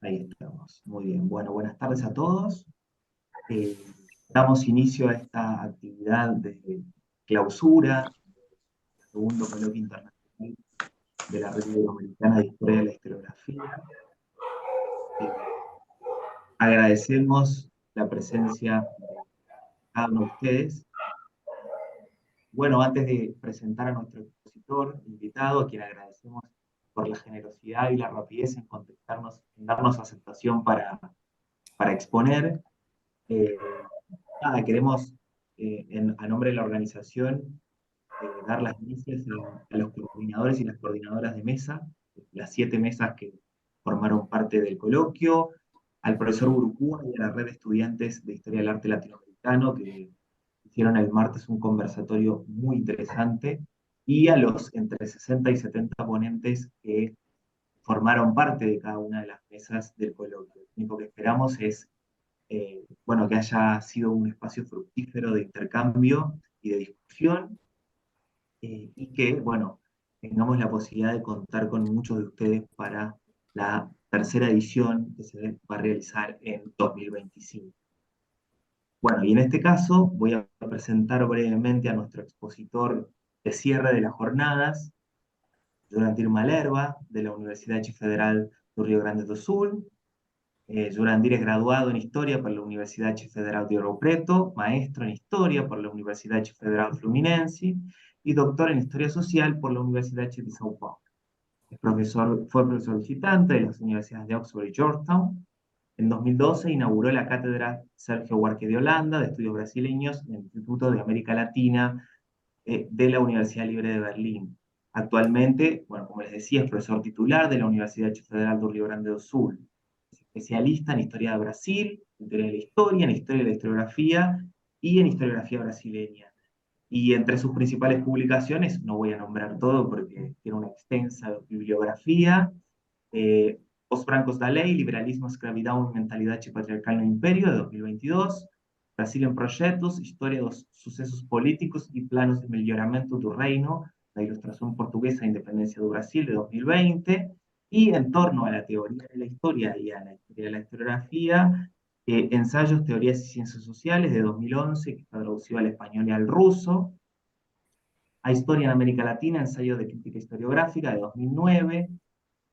Ahí estamos. Muy bien. Bueno, buenas tardes a todos. Eh, Damos inicio a esta actividad de clausura, segundo coloquio internacional de la Red Iberoamericana de Historia de la Historiografía. Eh, Agradecemos la presencia de cada uno de ustedes. Bueno, antes de presentar a nuestro expositor invitado, a quien agradecemos por la generosidad y la rapidez en contestarnos, en darnos aceptación para exponer, eh, nada, queremos, a nombre de la organización, dar las gracias a los coordinadores y las coordinadoras de mesa, las 7 mesas que formaron parte del coloquio, al profesor Burucúa y a la red de estudiantes de Historia del Arte Latinoamericano que hicieron el martes un conversatorio muy interesante, y a los entre 60 y 70 ponentes que formaron parte de cada una de las mesas del coloquio. Lo único que esperamos es bueno, que haya sido un espacio fructífero de intercambio y de discusión, y que, bueno, tengamos la posibilidad de contar con muchos de ustedes para la tercera edición que se va a realizar en 2025. Bueno, y en este caso voy a presentar brevemente a nuestro expositor de cierre de las jornadas, Jurandir Malerba, de la Universidad Federal do Rio Grande do Sul. Jurandir es graduado en Historia por la Universidad Federal de Ouro Preto, maestro en Historia por la Universidad Federal Fluminense y doctor en Historia Social por la Universidad de São Paulo. Fue profesor visitante de las universidades de Oxford y Georgetown. En 2012 inauguró la cátedra Sergio Buarque de Holanda de Estudios Brasileños en el Instituto de América Latina de la Universidad Libre de Berlín. Actualmente, bueno, como les decía, es profesor titular de la Universidad Federal do Rio Grande do Sul. Es especialista en historia de Brasil, en teoría de la historia, en historia de la historiografía y en historiografía brasileña. Y entre sus principales publicaciones, no voy a nombrar todo porque tiene una extensa bibliografía, Os Brancos da Lei, Liberalismo, Escravidão e Mentalidade Patriarcal no Império, de 2022, Brasil em Projetos, História dos Sucessos Políticos e Planos de Melhoramento do Reino, la Ilustración Portuguesa de Independencia do Brasil, de 2020, y en torno a la teoría de la historia y a la historia de la historiografía, Ensayos, Teorías y Ciencias Sociales, de 2011, que está traducido al español y al ruso, A Historia en América Latina, Ensayo de Crítica Historiográfica, de 2009,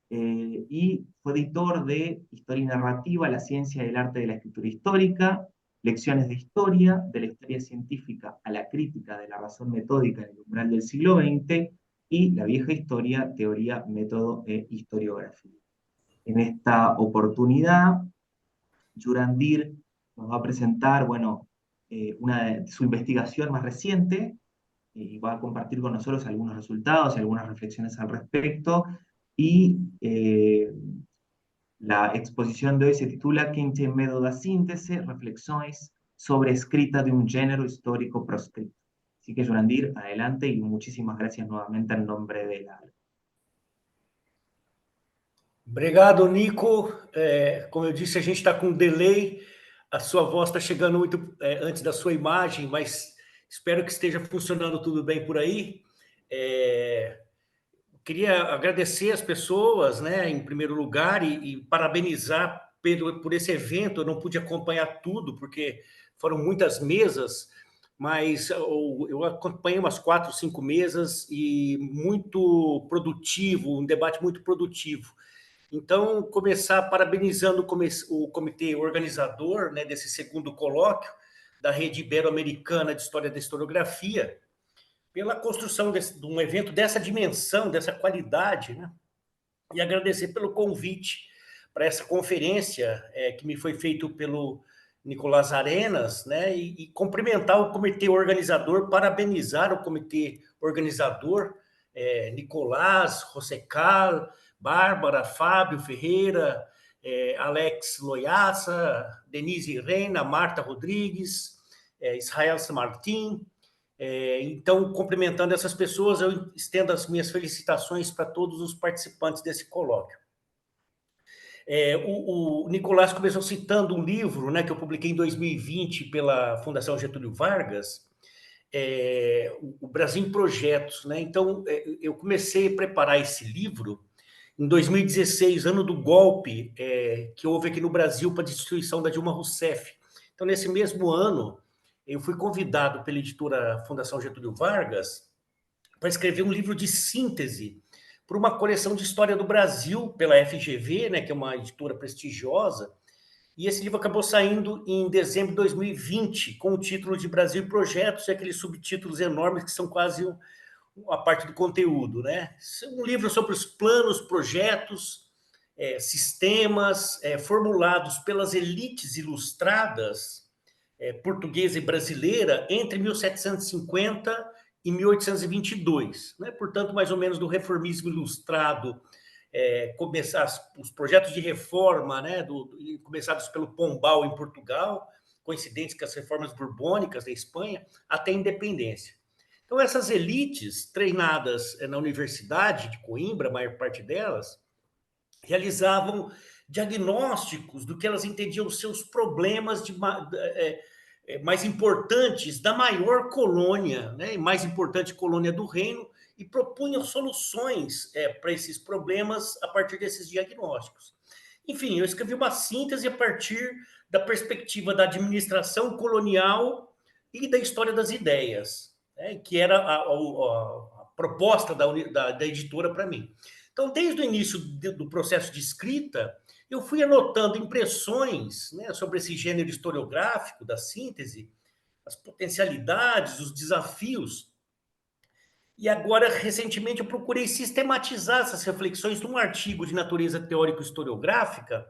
y fue editor de Historia y Narrativa, la ciencia y el arte de la escritura histórica, Lecciones de Historia, de la historia científica a la crítica de la razón metódica en el umbral del siglo XX, y La vieja historia, teoría, método e historiografía. En esta oportunidad, Jurandir nos va a presentar, bueno, su investigación más reciente, y va a compartir con nosotros algunos resultados y algunas reflexiones al respecto. Y la exposición de hoy se titula Quem tem medo da síntese, reflexiones sobre escrita de un género histórico proscrito. Así que, Jurandir, adelante y muchísimas gracias nuevamente en nombre de la... Obrigado, Nico. Como eu disse, a gente está com um delay. A sua voz está chegando muito antes da sua imagem, mas espero que esteja funcionando tudo bem por aí. Queria agradecer as pessoas, né, em primeiro lugar, e parabenizar por esse evento. Eu não pude acompanhar tudo, porque foram muitas mesas, mas eu acompanhei umas 4, 5 mesas e muito produtivo, um debate muito produtivo. Então, começar parabenizando o comitê organizador, né, desse segundo colóquio da Rede Ibero-Americana de História da Historiografia, pela construção de um evento dessa dimensão, dessa qualidade, né? E agradecer pelo convite para essa conferência que me foi feito pelo Nicolás Arenas, né? E cumprimentar o comitê organizador, parabenizar o comitê organizador, Nicolás, Rosecal, Bárbara, Fábio Ferreira, Alex Loiaça, Denise Reina, Marta Rodrigues, Israel Samartim. Então, cumprimentando essas pessoas, eu estendo as minhas felicitações para todos os participantes desse colóquio. O Nicolás começou citando um livro, né, que eu publiquei em 2020 pela Fundação Getúlio Vargas, o Brasil em Projetos, né? Então, eu comecei a preparar esse livro em 2016, ano do golpe que houve aqui no Brasil para a destituição da Dilma Rousseff. Então, nesse mesmo ano, eu fui convidado pela editora Fundação Getúlio Vargas para escrever um livro de síntese para uma coleção de história do Brasil pela FGV, né, que é uma editora prestigiosa, e esse livro acabou saindo em dezembro de 2020, com o título de Brasil e Projetos, e aqueles subtítulos enormes que são quase a parte do conteúdo, né? Um livro sobre os planos, projetos, sistemas formulados pelas elites ilustradas portuguesa e brasileira entre 1750 e 1822, né? Portanto, mais ou menos do reformismo ilustrado, começar os projetos de reforma, né, começados pelo Pombal em Portugal, coincidentes com as reformas borbônicas da Espanha, até a independência. Então, essas elites treinadas na Universidade de Coimbra, a maior parte delas, realizavam diagnósticos do que elas entendiam os seus problemas mais importantes da maior colônia, né, mais importante colônia do reino, e propunham soluções para esses problemas a partir desses diagnósticos. Enfim, eu escrevi uma síntese a partir da perspectiva da administração colonial e da história das ideias, né, que era a proposta da editora para mim. Então, desde o início do processo de escrita, eu fui anotando impressões, né, sobre esse gênero historiográfico da síntese, as potencialidades, os desafios. E agora, recentemente, eu procurei sistematizar essas reflexões num artigo de natureza teórico-historiográfica,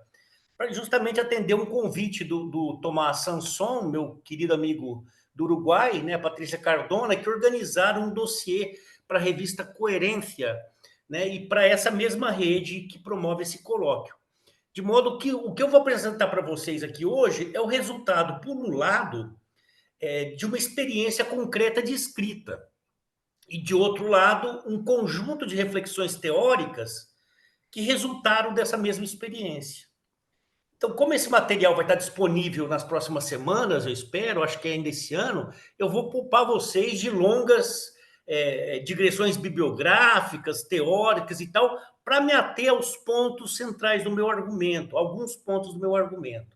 para justamente atender um convite do Tomás Sanson, meu querido amigo do Uruguai, né, a Patrícia Cardona, que organizaram um dossiê para a revista Coerência, né, e para essa mesma rede que promove esse colóquio. De modo que o que eu vou apresentar para vocês aqui hoje é o resultado, por um lado, de uma experiência concreta de escrita, e, de outro lado, um conjunto de reflexões teóricas que resultaram dessa mesma experiência. Então, como esse material vai estar disponível nas próximas semanas, eu espero, acho que ainda esse ano, eu vou poupar vocês de longas digressões bibliográficas, teóricas e tal, para me ater aos pontos centrais do meu argumento, alguns pontos do meu argumento.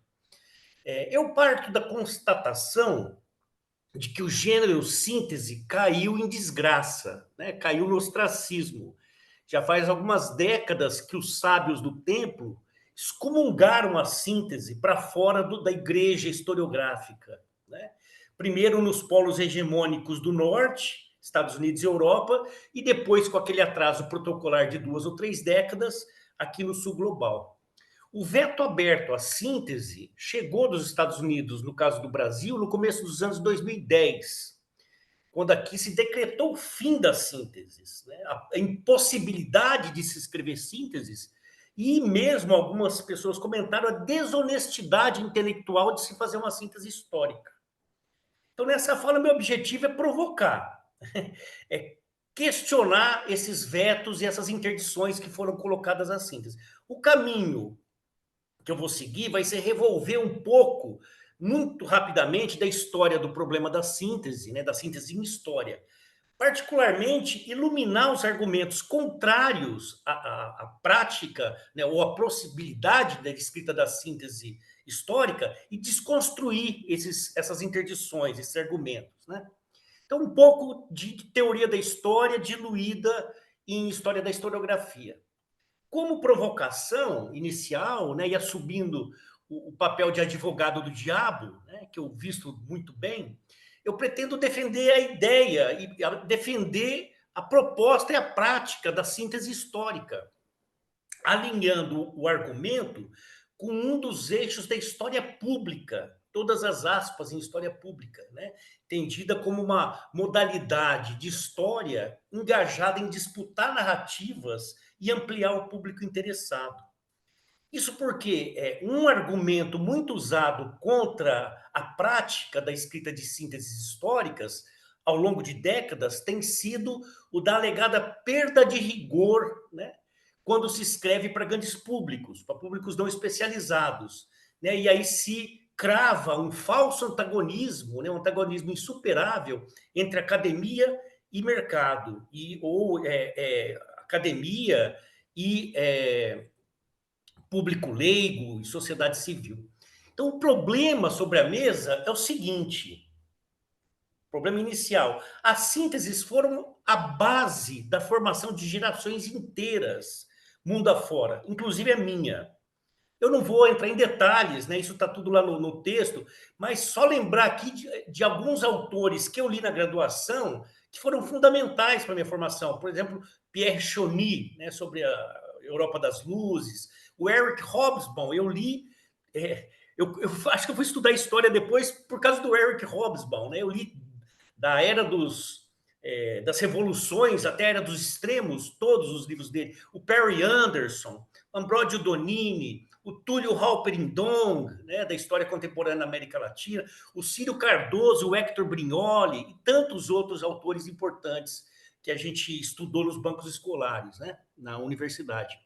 Eu parto da constatação de que o gênero síntese caiu em desgraça, né? Caiu no ostracismo. Já faz algumas décadas que os sábios do templo excomungaram a síntese para fora da igreja historiográfica, né? Primeiro nos polos hegemônicos do norte, Estados Unidos e Europa, e depois, com aquele atraso protocolar de 2 ou 3 décadas, aqui no sul global. O veto aberto à síntese chegou dos Estados Unidos, no caso do Brasil, no começo dos anos 2010, quando aqui se decretou o fim das sínteses, né? A impossibilidade de se escrever sínteses, e mesmo algumas pessoas comentaram a desonestidade intelectual de se fazer uma síntese histórica. Então, nessa fala, meu objetivo é provocar, é questionar esses vetos e essas interdições que foram colocadas à síntese. O caminho que eu vou seguir vai ser revolver um pouco, muito rapidamente, da história do problema da síntese, né, da síntese em história. Particularmente, iluminar os argumentos contrários à prática, né, ou à possibilidade da escrita da síntese histórica e desconstruir essas interdições, esses argumentos, né? Então, um pouco de teoria da história diluída em história da historiografia. Como provocação inicial, né, ia subindo o papel de advogado do diabo, né, que eu visto muito bem, eu pretendo defender a ideia e defender a proposta e a prática da síntese histórica, alinhando o argumento com um dos eixos da história pública, todas as aspas em história pública, né, entendida como uma modalidade de história engajada em disputar narrativas e ampliar o público interessado. Isso porque um argumento muito usado contra a prática da escrita de sínteses históricas ao longo de décadas tem sido o da alegada perda de rigor, né, quando se escreve para grandes públicos, para públicos não especializados, né, e aí se crava um falso antagonismo, né, um antagonismo insuperável entre academia e mercado, ou academia e público leigo e sociedade civil. Então, o problema sobre a mesa é o seguinte, problema inicial, as sínteses foram a base da formação de gerações inteiras, mundo afora, inclusive a minha. Eu não vou entrar em detalhes, né? Isso está tudo lá no texto, mas só lembrar aqui de alguns autores que eu li na graduação que foram fundamentais para a minha formação. Por exemplo, Pierre Choni, né, sobre a Europa das Luzes, o Eric Hobsbawm, eu li. Eu acho que eu vou estudar história depois por causa do Eric Hobsbawm, né? Eu li da era das revoluções até a era dos extremos, todos os livros dele. O Perry Anderson, Ambrogio Donini, o Túlio Halperin-Dong, né, da história contemporânea na América Latina, o Círio Cardoso, o Hector Brignoli e tantos outros autores importantes que a gente estudou nos bancos escolares, né, na universidade.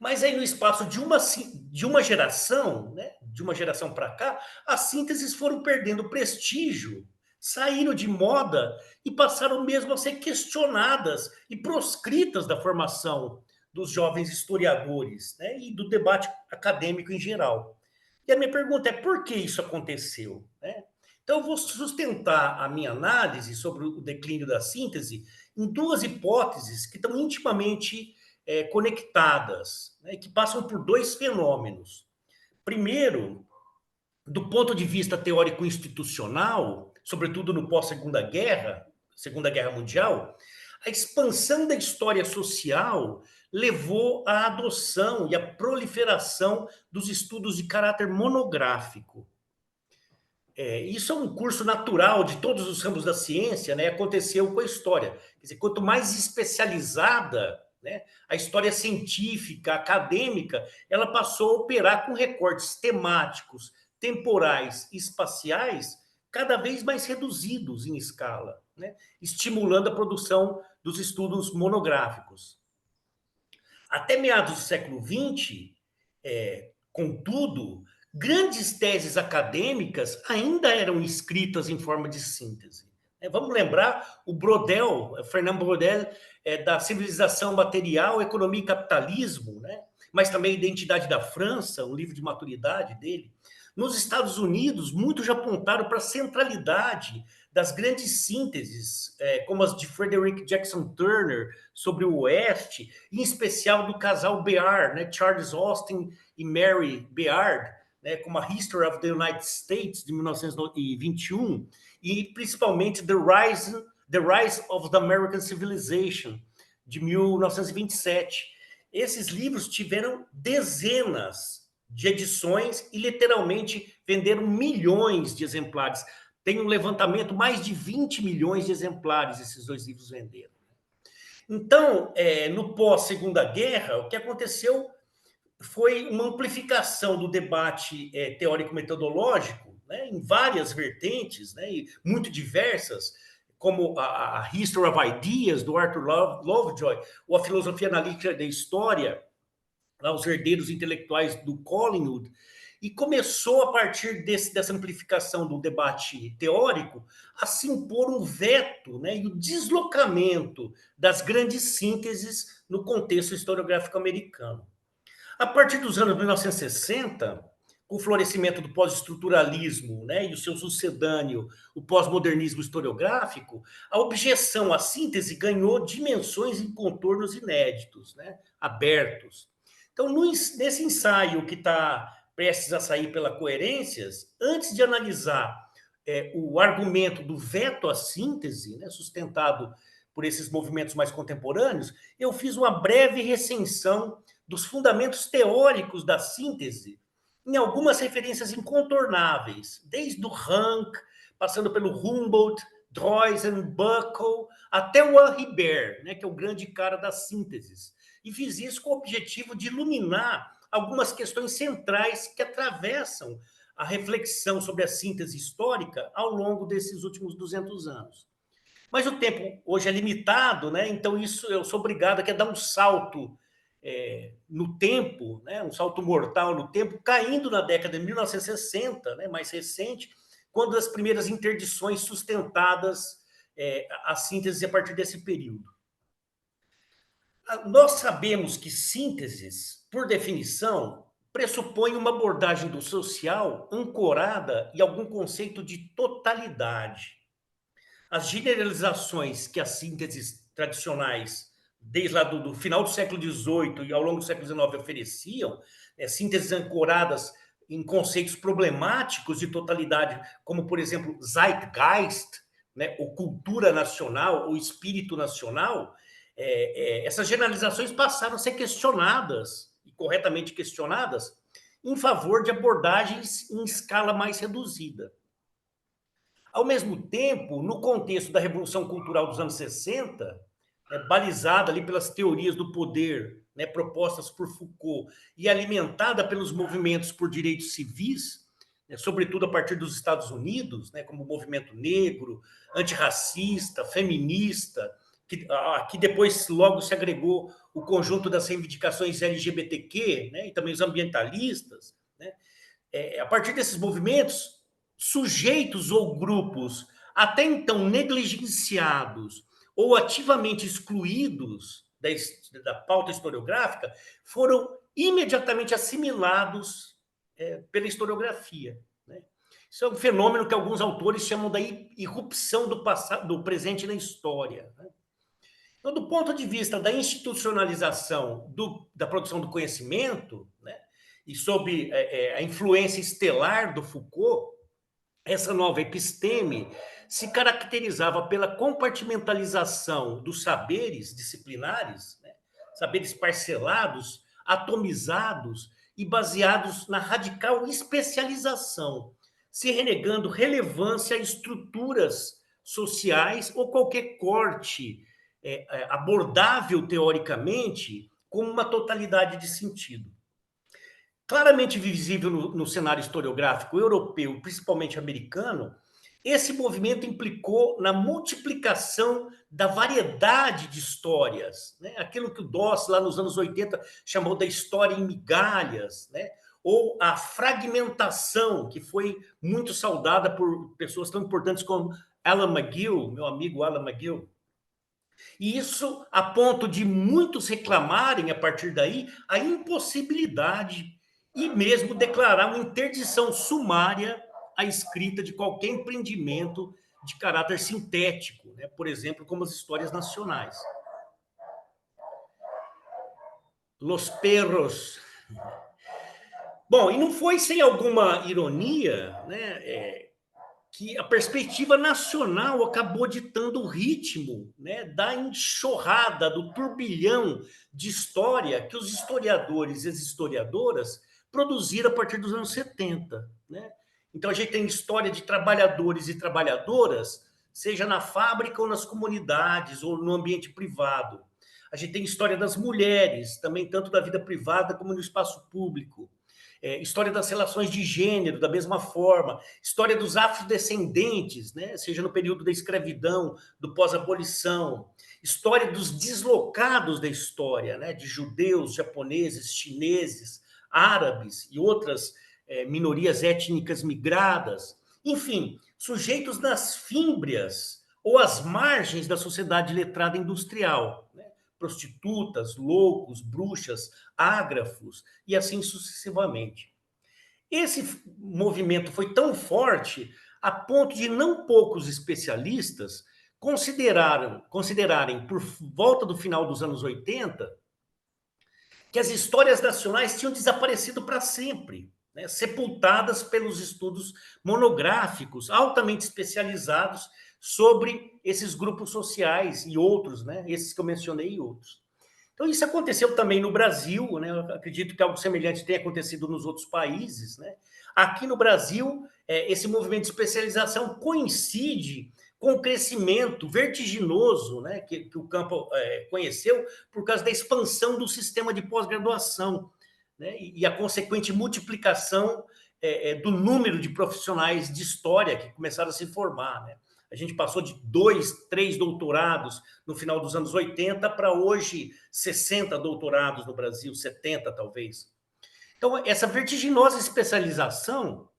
Mas aí, no espaço de uma geração, né, de uma geração para cá, as sínteses foram perdendo prestígio, saíram de moda e passaram mesmo a ser questionadas e proscritas da formação dos jovens historiadores, né, e do debate acadêmico em geral. E a minha pergunta é por que isso aconteceu? Né? Então, eu vou sustentar a minha análise sobre o declínio da síntese em duas hipóteses que estão intimamente conectadas, né, que passam por dois fenômenos. Primeiro, do ponto de vista teórico-institucional, sobretudo no Segunda Guerra Mundial, a expansão da história social levou à adoção e à proliferação dos estudos de caráter monográfico. Isso é um curso natural de todos os ramos da ciência, né? Aconteceu com a história. Quer dizer, quanto mais especializada, né, a história científica, acadêmica, ela passou a operar com recortes temáticos, temporais e espaciais cada vez mais reduzidos em escala, né, estimulando a produção dos estudos monográficos. Até meados do século XX, contudo, grandes teses acadêmicas ainda eram escritas em forma de síntese. Vamos lembrar o Brodel, Fernand Brodel, da Civilização Material, Economia e Capitalismo, né? Mas também Identidade da França, um livro de maturidade dele. Nos Estados Unidos, muitos já apontaram para a centralidade das grandes sínteses, como as de Frederick Jackson Turner sobre o Oeste, em especial do casal Beard, né? Charles Austin e Mary Beard, né? Como a History of the United States, de 1921, e principalmente The Rise of the American Civilization, de 1927. Esses livros tiveram dezenas de edições e literalmente venderam milhões de exemplares. Tem um levantamento, mais de 20 milhões de exemplares esses dois livros venderam. Então, no pós-Segunda Guerra, o que aconteceu foi uma amplificação do debate teórico-metodológico, né, em várias vertentes, né, e muito diversas, como a History of Ideas, do Arthur Lovejoy, ou a Filosofia Analítica da História, lá, os herdeiros intelectuais do Collingwood, e começou, a partir dessa amplificação do debate teórico, a se impor um veto, né, e o deslocamento das grandes sínteses no contexto historiográfico americano. A partir dos anos 1960, com o florescimento do pós-estruturalismo, né, e o seu sucedâneo, o pós-modernismo historiográfico, a objeção à síntese ganhou dimensões e contornos inéditos, né, abertos. Então, nesse ensaio que está prestes a sair pela Coerências, antes de analisar o argumento do veto à síntese, né, sustentado por esses movimentos mais contemporâneos, eu fiz uma breve recensão dos fundamentos teóricos da síntese em algumas referências incontornáveis, desde o Rank, passando pelo Humboldt, Droysen, Buckle, até o Henri Baer, né, que é o grande cara das sínteses. E fiz isso com o objetivo de iluminar algumas questões centrais que atravessam a reflexão sobre a síntese histórica ao longo desses últimos 200 anos. Mas o tempo hoje é limitado, né? Então isso eu sou obrigado a dar um salto no tempo, né? Um salto mortal no tempo, caindo na década de 1960, né? Mais recente, quando as primeiras interdições sustentadas a síntese a partir desse período. Nós sabemos que sínteses, por definição, pressupõe uma abordagem do social ancorada em algum conceito de totalidade. As generalizações que as sínteses tradicionais, desde lá do final do século XVIII e ao longo do século XIX, ofereciam, sínteses ancoradas em conceitos problemáticos de totalidade, como, por exemplo, Zeitgeist, né, ou cultura nacional, ou espírito nacional, essas generalizações passaram a ser questionadas, e corretamente questionadas, em favor de abordagens em escala mais reduzida. Ao mesmo tempo, no contexto da Revolução Cultural dos anos 60, balizada ali pelas teorias do poder, né, propostas por Foucault, e alimentada pelos movimentos por direitos civis, né, sobretudo a partir dos Estados Unidos, né, como o movimento negro, antirracista, feminista, que depois logo se agregou o conjunto das reivindicações LGBTQ, né, e também os ambientalistas, né, a partir desses movimentos, sujeitos ou grupos até então negligenciados ou ativamente excluídos da pauta historiográfica foram imediatamente assimilados pela historiografia. Né? Isso é um fenômeno que alguns autores chamam da irrupção do presente na história. Né? Então, do ponto de vista da institucionalização da produção do conhecimento, né, e sob a influência estelar do Foucault, essa nova episteme se caracterizava pela compartimentalização dos saberes disciplinares, né, saberes parcelados, atomizados e baseados na radical especialização, se renegando relevância a estruturas sociais ou qualquer corte abordável teoricamente como uma totalidade de sentido. Claramente visível no cenário historiográfico europeu, principalmente americano, esse movimento implicou na multiplicação da variedade de histórias, né? Aquilo que o Doss, lá nos anos 80, chamou da história em migalhas, né? Ou a fragmentação, que foi muito saudada por pessoas tão importantes como Alan McGill, meu amigo Alan McGill. E isso a ponto de muitos reclamarem, a partir daí, a impossibilidade e mesmo declarar uma interdição sumária à escrita de qualquer empreendimento de caráter sintético, né? Por exemplo, como as histórias nacionais. Los Perros. Bom, e não foi sem alguma ironia, né, que a perspectiva nacional acabou ditando o ritmo, né, da enxurrada, do turbilhão de história que os historiadores e as historiadoras produziram a partir dos anos 70. Né? Então, a gente tem história de trabalhadores e trabalhadoras, seja na fábrica ou nas comunidades ou no ambiente privado. A gente tem história das mulheres, também tanto da vida privada como no espaço público. História das relações de gênero, da mesma forma, história dos afrodescendentes, né? Seja no período da escravidão, do pós-abolição, história dos deslocados da história, né? De judeus, japoneses, chineses, árabes e outras minorias étnicas migradas, enfim, sujeitos nas fímbrias ou às margens da sociedade letrada industrial, né? Prostitutas, loucos, bruxas, ágrafos e assim sucessivamente. Esse movimento foi tão forte a ponto de não poucos especialistas considerarem, por volta do final dos anos 80, que as histórias nacionais tinham desaparecido para sempre, né, sepultadas pelos estudos monográficos altamente especializados sobre esses grupos sociais e outros, né, esses que eu mencionei e outros. Então, isso aconteceu também no Brasil, né? Eu acredito que algo semelhante tenha acontecido nos outros países. Né? Aqui no Brasil, esse movimento de especialização coincide com o crescimento vertiginoso, né, que o campo conheceu por causa da expansão do sistema de pós-graduação, né, e a consequente multiplicação do número de profissionais de história que começaram a se formar. Né? A gente passou de 2, 3 doutorados no final dos anos 80 para hoje 60 doutorados no Brasil, 70 talvez. Então, essa vertiginosa especialização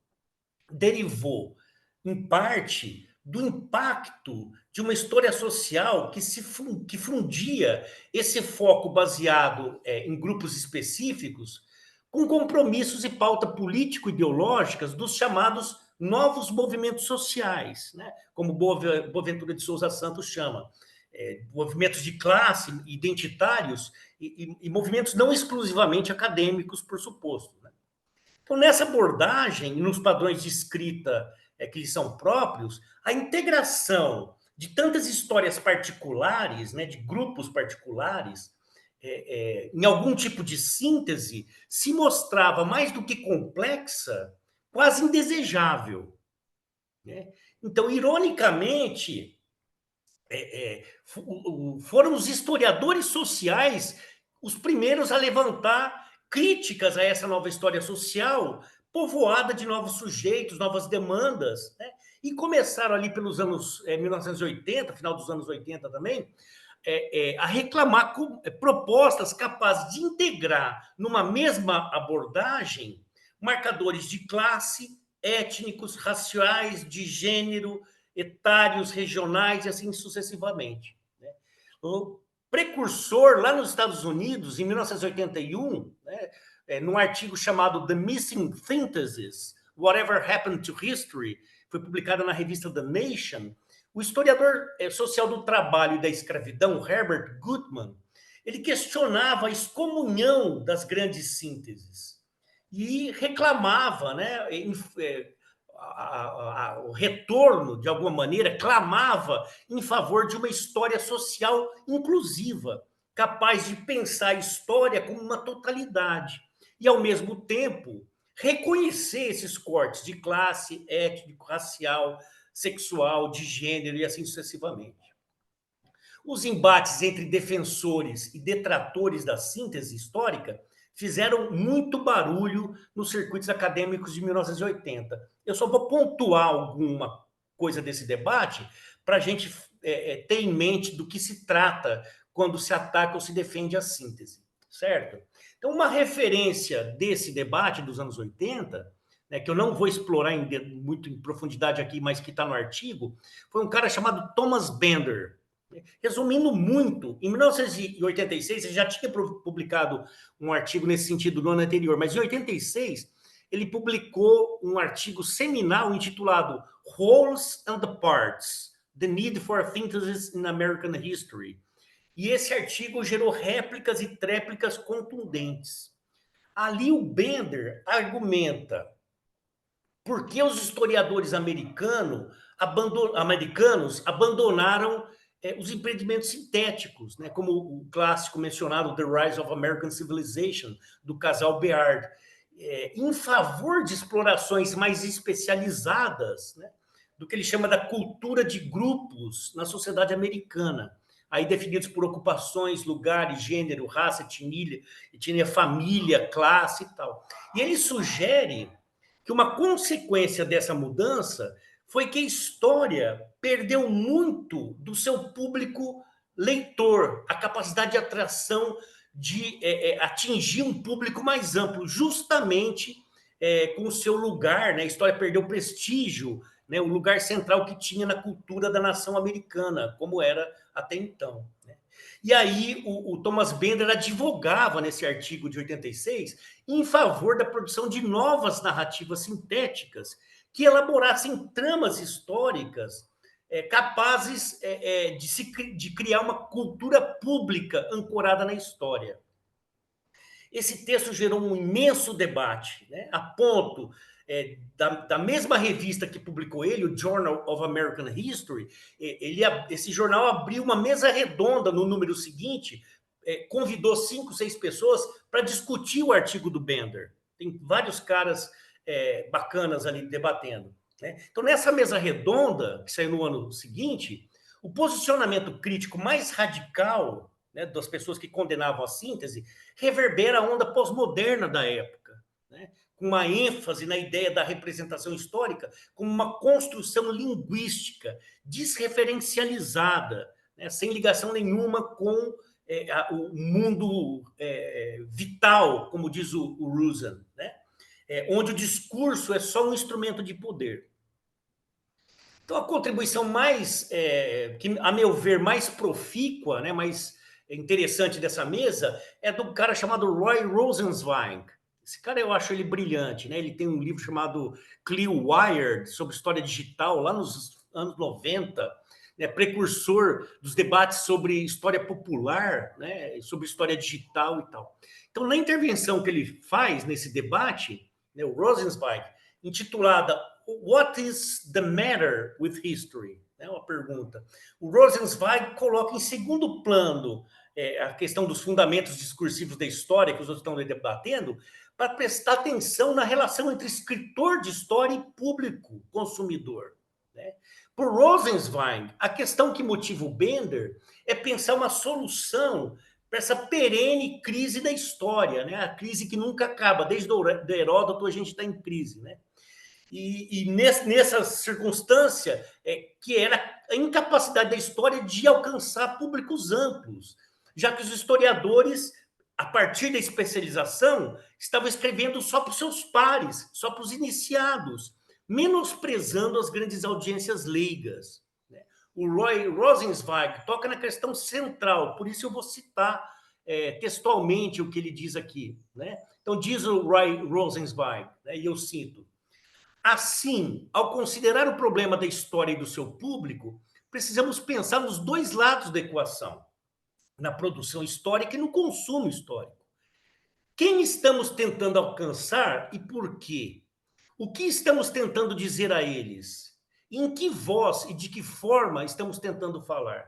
derivou, em parte, do impacto de uma história social que fundia esse foco baseado em grupos específicos com compromissos e pauta político-ideológicas dos chamados novos movimentos sociais, né? Como Boaventura de Souza Santos chama, movimentos de classe, identitários e movimentos não exclusivamente acadêmicos, por suposto, né? Então, nessa abordagem, nos padrões de escrita que lhes são próprios, a integração de tantas histórias particulares, né, de grupos particulares, em algum tipo de síntese, se mostrava mais do que complexa, quase indesejável, né? Então, ironicamente, foram os historiadores sociais os primeiros a levantar críticas a essa nova história social, povoada de novos sujeitos, novas demandas, né? E começaram ali pelos anos 1980, final dos anos 80 também, a reclamar propostas capazes de integrar numa mesma abordagem marcadores de classe, étnicos, raciais, de gênero, etários, regionais e assim sucessivamente, né? O precursor lá nos Estados Unidos, em 1981, né, num artigo chamado The Missing Synthesis, Whatever Happened to History, foi publicado na revista The Nation, o historiador social do trabalho e da escravidão, Herbert Goodman, ele questionava a excomunhão das grandes sínteses e reclamava, né, o retorno, de alguma maneira, clamava em favor de uma história social inclusiva, capaz de pensar a história como uma totalidade e, ao mesmo tempo, reconhecer esses cortes de classe, étnico, racial, sexual, de gênero e assim sucessivamente. Os embates entre defensores e detratores da síntese histórica fizeram muito barulho nos circuitos acadêmicos de 1980. Eu só vou pontuar alguma coisa desse debate para a gente ter em mente do que se trata quando se ataca ou se defende a síntese, certo? Então, uma referência desse debate dos anos 80, né, que eu não vou explorar muito em profundidade aqui, mas que está no artigo, foi um cara chamado Thomas Bender. Resumindo muito, em 1986, ele já tinha publicado um artigo nesse sentido no ano anterior, mas em 86 ele publicou um artigo seminal intitulado Wholes and Parts, The Need for a Synthesis in American History. E esse artigo gerou réplicas e tréplicas contundentes. Ali o Bender argumenta por que os historiadores americanos abandonaram os empreendimentos sintéticos, né, como o clássico mencionado The Rise of American Civilization, do casal Beard, em favor de explorações mais especializadas, né, do que ele chama da cultura de grupos na sociedade americana, aí definidos por ocupações, lugares, gênero, raça, etnia, família, classe e tal. E ele sugere que uma consequência dessa mudança foi que a história perdeu muito do seu público leitor, a capacidade de atração de atingir um público mais amplo, justamente com o seu lugar, né? A história perdeu prestígio, né? O lugar central que tinha na cultura da nação americana, como era até então, né? E aí o Thomas Bender advogava nesse artigo de 86 em favor da produção de novas narrativas sintéticas que elaborassem tramas históricas capazes de criar uma cultura pública ancorada na história. Esse texto gerou um imenso debate, né, a ponto da mesma revista que publicou ele, o Journal of American History, esse jornal abriu uma mesa redonda no número seguinte, convidou 5, 6 pessoas para discutir o artigo do Bender. Tem vários caras bacanas ali debatendo, né? Então, nessa mesa redonda, que saiu no ano seguinte, o posicionamento crítico mais radical, né, das pessoas que condenavam a síntese reverbera a onda pós-moderna da época, né, com uma ênfase na ideia da representação histórica como uma construção linguística desreferencializada, né, sem ligação nenhuma com o mundo vital, como diz o Rosen, né, onde o discurso é só um instrumento de poder. Então, a contribuição mais, que, a meu ver, mais profícua, né, mais interessante dessa mesa é do cara chamado Roy Rosenzweig. Esse cara eu acho ele brilhante, né? Ele tem um livro chamado Clear Wired, sobre história digital, lá nos anos 90, né? Precursor dos debates sobre história popular, né? Sobre história digital e tal. Então, na intervenção que ele faz nesse debate, né, o Rosenzweig, intitulada What is the matter with history? É uma pergunta. O Rosenzweig coloca em segundo plano a questão dos fundamentos discursivos da história, que os outros estão debatendo, para prestar atenção na relação entre escritor de história e público consumidor. Né? Por Rosenzweig, a questão que motiva o Bender é pensar uma solução para essa perene crise da história, né? A crise que nunca acaba, desde o Heródoto a gente está em crise, né? E nessa circunstância, que era a incapacidade da história de alcançar públicos amplos, já que os historiadores, a partir da especialização, estavam escrevendo só para os seus pares, só para os iniciados, menosprezando as grandes audiências leigas. Né? O Roy Rosenzweig toca na questão central, por isso eu vou citar textualmente o que ele diz aqui. Né? Então, diz o Roy Rosenzweig, né, e eu cito: assim, ao considerar o problema da história e do seu público, precisamos pensar nos dois lados da equação, na produção histórica e no consumo histórico. Quem estamos tentando alcançar e por quê? O que estamos tentando dizer a eles? Em que voz e de que forma estamos tentando falar?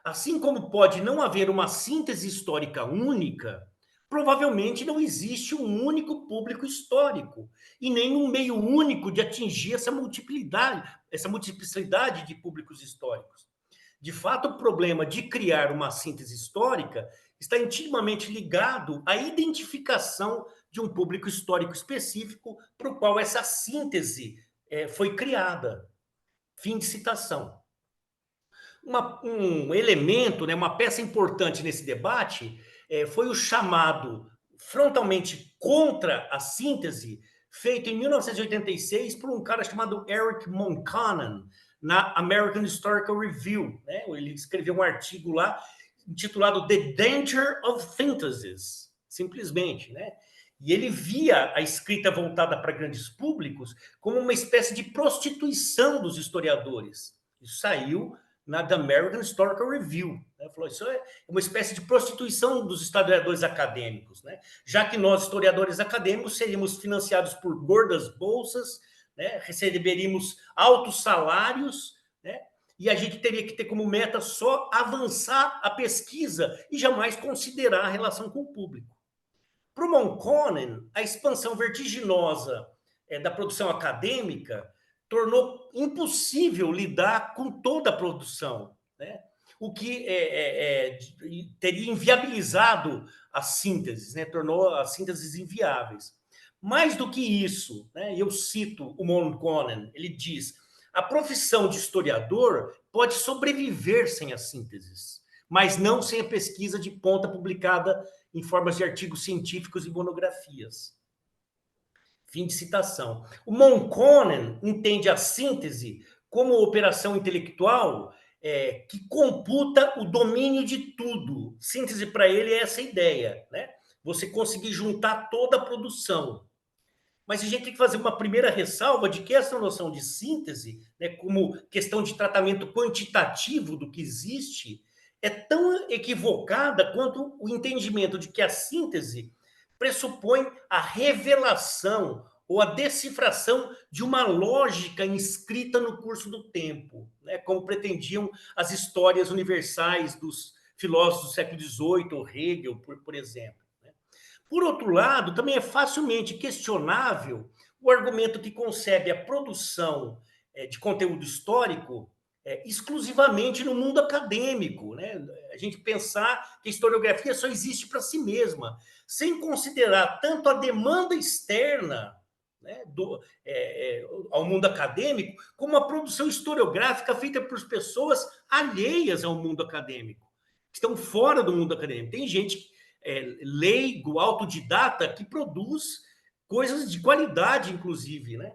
Assim como pode não haver uma síntese histórica única, provavelmente não existe um único público histórico e nem um meio único de atingir essa multiplicidade de públicos históricos. De fato, o problema de criar uma síntese histórica está intimamente ligado à identificação de um público histórico específico para o qual essa síntese foi criada. Fim de citação. Um elemento, né, uma peça importante nesse debate foi o chamado frontalmente contra a síntese, feito em 1986 por um cara chamado Eric Monconan, na American Historical Review. Né? Ele escreveu um artigo lá intitulado The Danger of Synthesis, simplesmente. Né? E ele via a escrita voltada para grandes públicos como uma espécie de prostituição dos historiadores. Isso saiu na The American Historical Review. Né? Falou, isso é uma espécie de prostituição dos historiadores acadêmicos, né? Já que nós, historiadores acadêmicos, seríamos financiados por gordas bolsas, né? Receberíamos altos salários, né? E a gente teria que ter como meta só avançar a pesquisa e jamais considerar a relação com o público. Para o Monconan, a expansão vertiginosa da produção acadêmica tornou impossível lidar com toda a produção, né? O que teria inviabilizado as sínteses, né? Tornou as sínteses inviáveis. Mais do que isso, né? Eu cito o Monconan, ele diz: a profissão de historiador pode sobreviver sem as sínteses, mas não sem a pesquisa de ponta publicada em formas de artigos científicos e monografias. Fim de citação. O Monconan entende a síntese como operação intelectual que computa o domínio de tudo. Síntese para ele é essa ideia, né? Você conseguir juntar toda a produção. Mas a gente tem que fazer uma primeira ressalva de que essa noção de síntese, né, como questão de tratamento quantitativo do que existe, é tão equivocada quanto o entendimento de que a síntese pressupõe a revelação ou a decifração de uma lógica inscrita no curso do tempo, né, como pretendiam as histórias universais dos filósofos do século XVIII, Hegel, por exemplo. Por outro lado, também é facilmente questionável o argumento que concebe a produção de conteúdo histórico exclusivamente no mundo acadêmico, né? A gente pensar que a historiografia só existe para si mesma, sem considerar tanto a demanda externa, né, ao mundo acadêmico, como a produção historiográfica feita por pessoas alheias ao mundo acadêmico, que estão fora do mundo acadêmico. Tem gente leigo, autodidata, que produz coisas de qualidade, inclusive, né?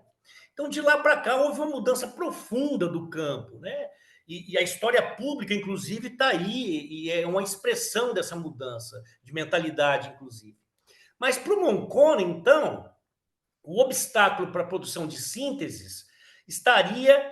Então, de lá para cá, houve uma mudança profunda do campo, né? E a história pública, inclusive, está aí, e é uma expressão dessa mudança de mentalidade, inclusive. Mas para o Moncon, então, o obstáculo para a produção de sínteses estaria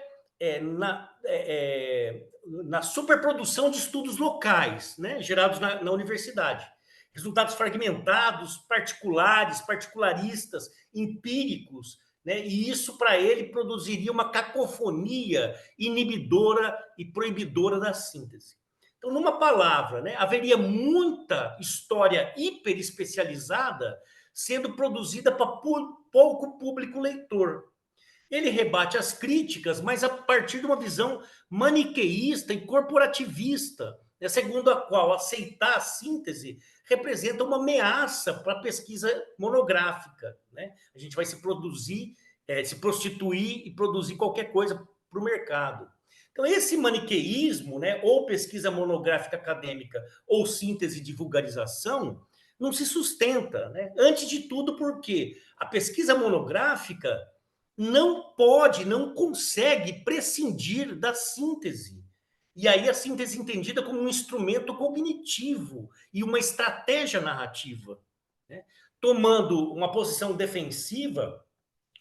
na superprodução de estudos locais, né, gerados na universidade. Resultados fragmentados, particulares, particularistas, empíricos, né, e isso para ele produziria uma cacofonia inibidora e proibidora da síntese. Então, numa palavra, né, haveria muita história hiperespecializada sendo produzida para pouco público leitor. Ele rebate as críticas, mas a partir de uma visão maniqueísta e corporativista, né, segundo a qual aceitar a síntese representa uma ameaça para a pesquisa monográfica. Né? A gente vai se produzir, se prostituir e produzir qualquer coisa para o mercado. Então, esse maniqueísmo, né, ou pesquisa monográfica acadêmica, ou síntese de vulgarização, não se sustenta. Né? Antes de tudo, porque a pesquisa monográfica não pode, não consegue prescindir da síntese. E aí a síntese entendida como um instrumento cognitivo e uma estratégia narrativa. Né? Tomando uma posição defensiva,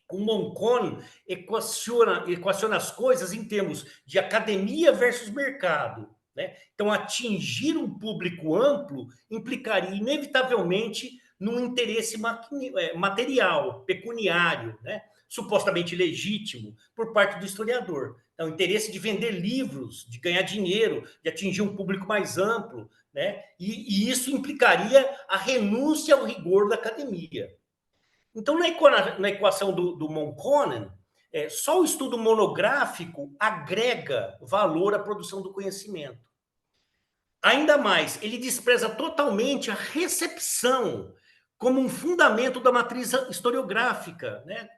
o Moncon equaciona as coisas em termos de academia versus mercado. Né? Então, atingir um público amplo implicaria, inevitavelmente, num interesse material, pecuniário, né? Supostamente legítimo, por parte do historiador. Então, o interesse de vender livros, de ganhar dinheiro, de atingir um público mais amplo, né? E isso implicaria a renúncia ao rigor da academia. Então, na equação do Monconen, só o estudo monográfico agrega valor à produção do conhecimento. Ainda mais, ele despreza totalmente a recepção como um fundamento da matriz historiográfica, né?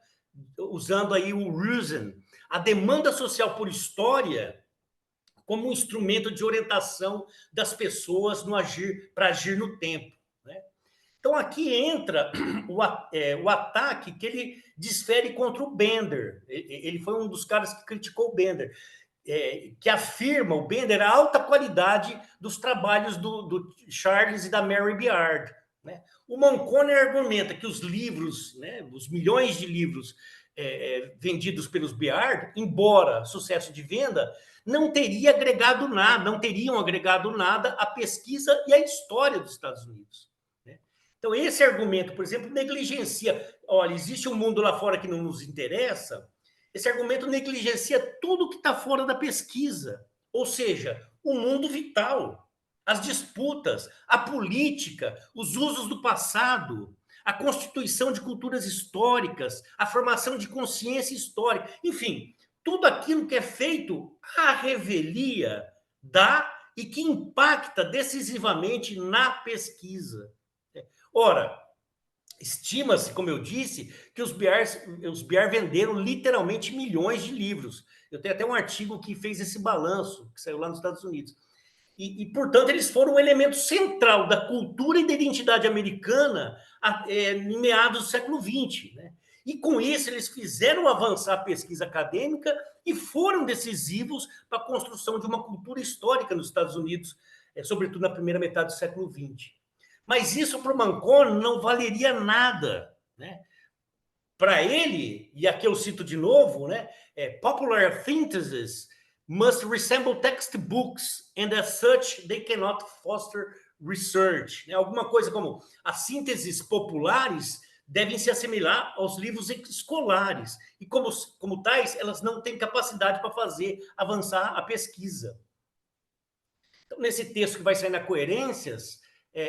Usando aí o Rosen, a demanda social por história como um instrumento de orientação das pessoas para agir no tempo. Né? Então, aqui entra o ataque que ele desfere contra o Bender. Ele foi um dos caras que criticou o Bender, que afirma, o Bender, a alta qualidade dos trabalhos do Charles e da Mary Beard. Né? O Moncon argumenta que os livros, né, os milhões de livros vendidos pelos Beard, embora sucesso de venda, não teriam agregado nada à pesquisa e à história dos Estados Unidos. Né? Então, esse argumento, por exemplo, negligencia. Olha, existe um mundo lá fora que não nos interessa. Esse argumento negligencia tudo que está fora da pesquisa, ou seja, o mundo vital, as disputas, a política, os usos do passado, a constituição de culturas históricas, a formação de consciência histórica, enfim, tudo aquilo que é feito à revelia e que impacta decisivamente na pesquisa. Ora, estima-se, como eu disse, que os BR venderam literalmente milhões de livros. Eu tenho até um artigo que fez esse balanço, que saiu lá nos Estados Unidos. Portanto, eles foram um elemento central da cultura e da identidade americana em meados do século XX. Né? E, com isso, eles fizeram avançar a pesquisa acadêmica e foram decisivos para a construção de uma cultura histórica nos Estados Unidos, sobretudo na primeira metade do século XX. Mas isso para o Moncon não valeria nada. Né? Para ele, e aqui eu cito de novo, né, popular synthesis must resemble textbooks, and as such they cannot foster research. Né? Alguma coisa como as sínteses populares devem se assemelhar aos livros escolares, e como tais, elas não têm capacidade para fazer avançar a pesquisa. Então, nesse texto que vai sair na Coerências,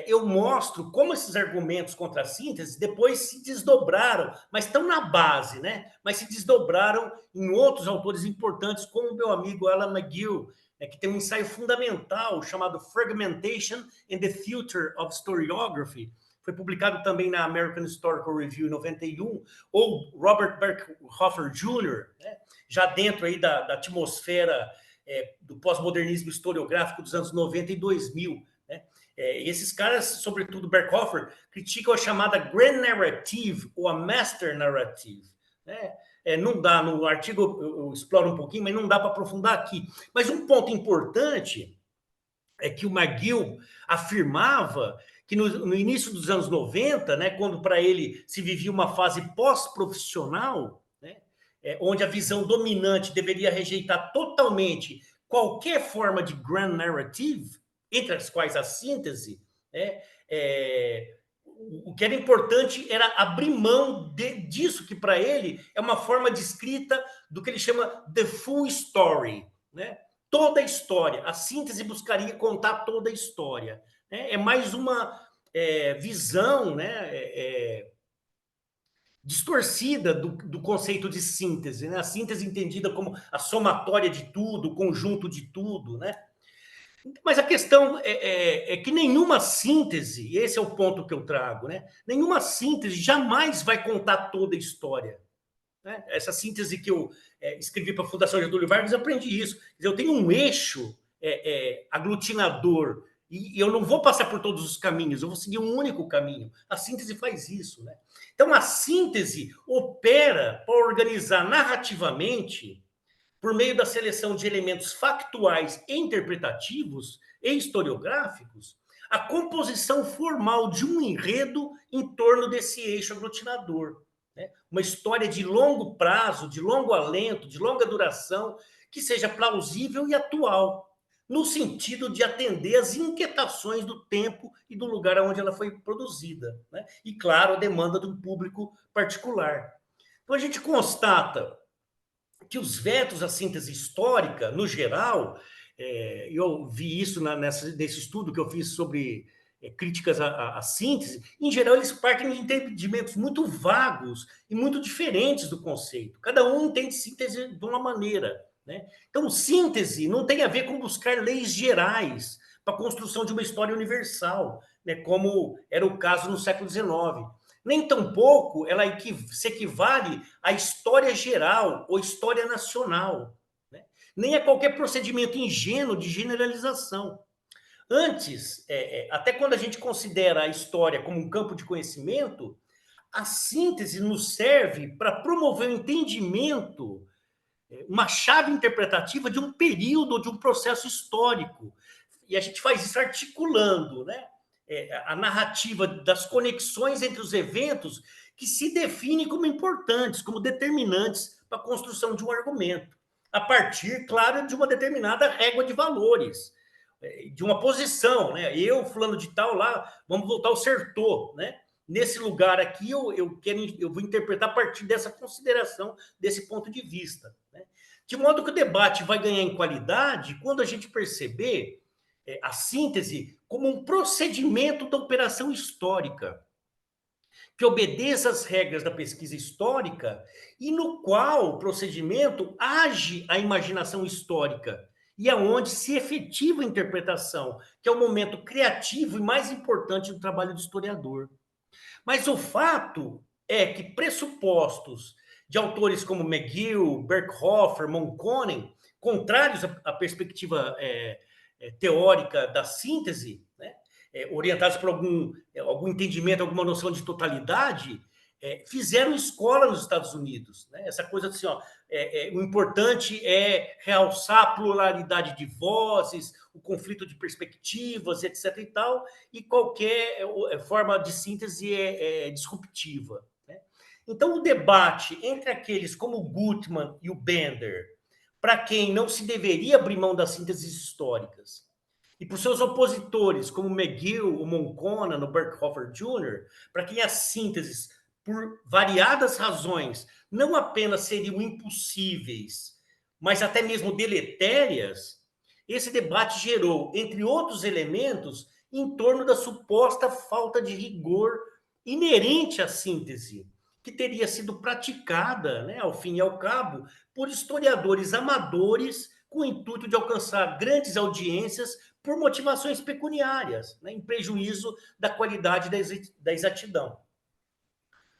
eu mostro como esses argumentos contra a síntese depois se desdobraram, mas estão na base, né? Mas se desdobraram em outros autores importantes, como o meu amigo Alan McGill, que tem um ensaio fundamental chamado Fragmentation and the Future of Historiography. Foi publicado também na American Historical Review em 91, ou Robert Berkhofer Jr., né? Já dentro aí da atmosfera do pós-modernismo historiográfico dos anos 90 e 2000. Né? Esses caras, sobretudo Berkhofer, criticam a chamada Grand Narrative ou a Master Narrative. Né? não dá, no artigo eu exploro um pouquinho, mas não dá para aprofundar aqui. Mas um ponto importante é que o McGill afirmava que no início dos anos 90, né, quando para ele se vivia uma fase pós-profissional, né, onde a visão dominante deveria rejeitar totalmente qualquer forma de grand narrative, entre as quais a síntese, né, o que era importante era abrir mão disso, que para ele é uma forma de escrita do que ele chama the full story, né? Toda a história. A síntese buscaria contar toda a história. Né? É mais uma visão, né, distorcida do conceito de síntese. Né? A síntese entendida como a somatória de tudo, o conjunto de tudo. Né? Mas a questão é que nenhuma síntese, e esse é o ponto que eu trago, né? Nenhuma síntese jamais vai contar toda a história. Né? Essa síntese que eu escrevi para a Fundação Getúlio Vargas, eu aprendi isso. Quer dizer, eu tenho um eixo aglutinador e eu não vou passar por todos os caminhos, eu vou seguir um único caminho. A síntese faz isso. Né? Então, a síntese opera para organizar narrativamente, por meio da seleção de elementos factuais e interpretativos e historiográficos, a composição formal de um enredo em torno desse eixo aglutinador. Né? Uma história de longo prazo, de longo alento, de longa duração, que seja plausível e atual, no sentido de atender às inquietações do tempo e do lugar onde ela foi produzida. Né? E, claro, a demanda do público particular. Então, a gente constata que os vetos à síntese histórica, no geral, eu vi isso nesse estudo que eu fiz sobre críticas à síntese, em geral, eles partem de entendimentos muito vagos e muito diferentes do conceito. Cada um entende síntese de uma maneira. Né? Então, síntese não tem a ver com buscar leis gerais para a construção de uma história universal, né? Como era o caso no século XIX. Nem tampouco ela se equivale à história geral ou história nacional, né? Nem a qualquer procedimento ingênuo de generalização. Antes, até quando a gente considera a história como um campo de conhecimento, a síntese nos serve para promover o entendimento, uma chave interpretativa de um período, de um processo histórico. E a gente faz isso articulando, né? A narrativa das conexões entre os eventos que se definem como importantes, como determinantes para a construção de um argumento, a partir, claro, de uma determinada régua de valores, de uma posição, né? Eu, fulano de tal, lá, vamos voltar ao Sertor, né? Nesse lugar aqui, eu vou interpretar a partir dessa consideração, desse ponto de vista. Né? De modo que o debate vai ganhar em qualidade quando a gente perceber a síntese como um procedimento da operação histórica, que obedeça às regras da pesquisa histórica e no qual o procedimento age a imaginação histórica e aonde se efetiva a interpretação, que é o momento criativo e mais importante do trabalho do historiador. Mas o fato é que pressupostos de autores como McGill, Berkhofer, Monconen, contrários à perspectiva teórica da síntese, né, orientados por algum entendimento, alguma noção de totalidade, fizeram escola nos Estados Unidos. Né? Essa coisa assim, o importante é realçar a pluralidade de vozes, o conflito de perspectivas, etc. e tal, e qualquer forma de síntese é disruptiva. Né? Então, o debate entre aqueles como o Gutmann e o Bender, para quem não se deveria abrir mão das sínteses históricas, e para os seus opositores, como McGill, o Monconen, o Berkhofer Jr., para quem as sínteses, por variadas razões, não apenas seriam impossíveis, mas até mesmo deletérias, esse debate gerou, entre outros elementos, em torno da suposta falta de rigor inerente à síntese, que teria sido praticada, né, ao fim e ao cabo, por historiadores amadores com o intuito de alcançar grandes audiências por motivações pecuniárias, né, em prejuízo da qualidade da exatidão.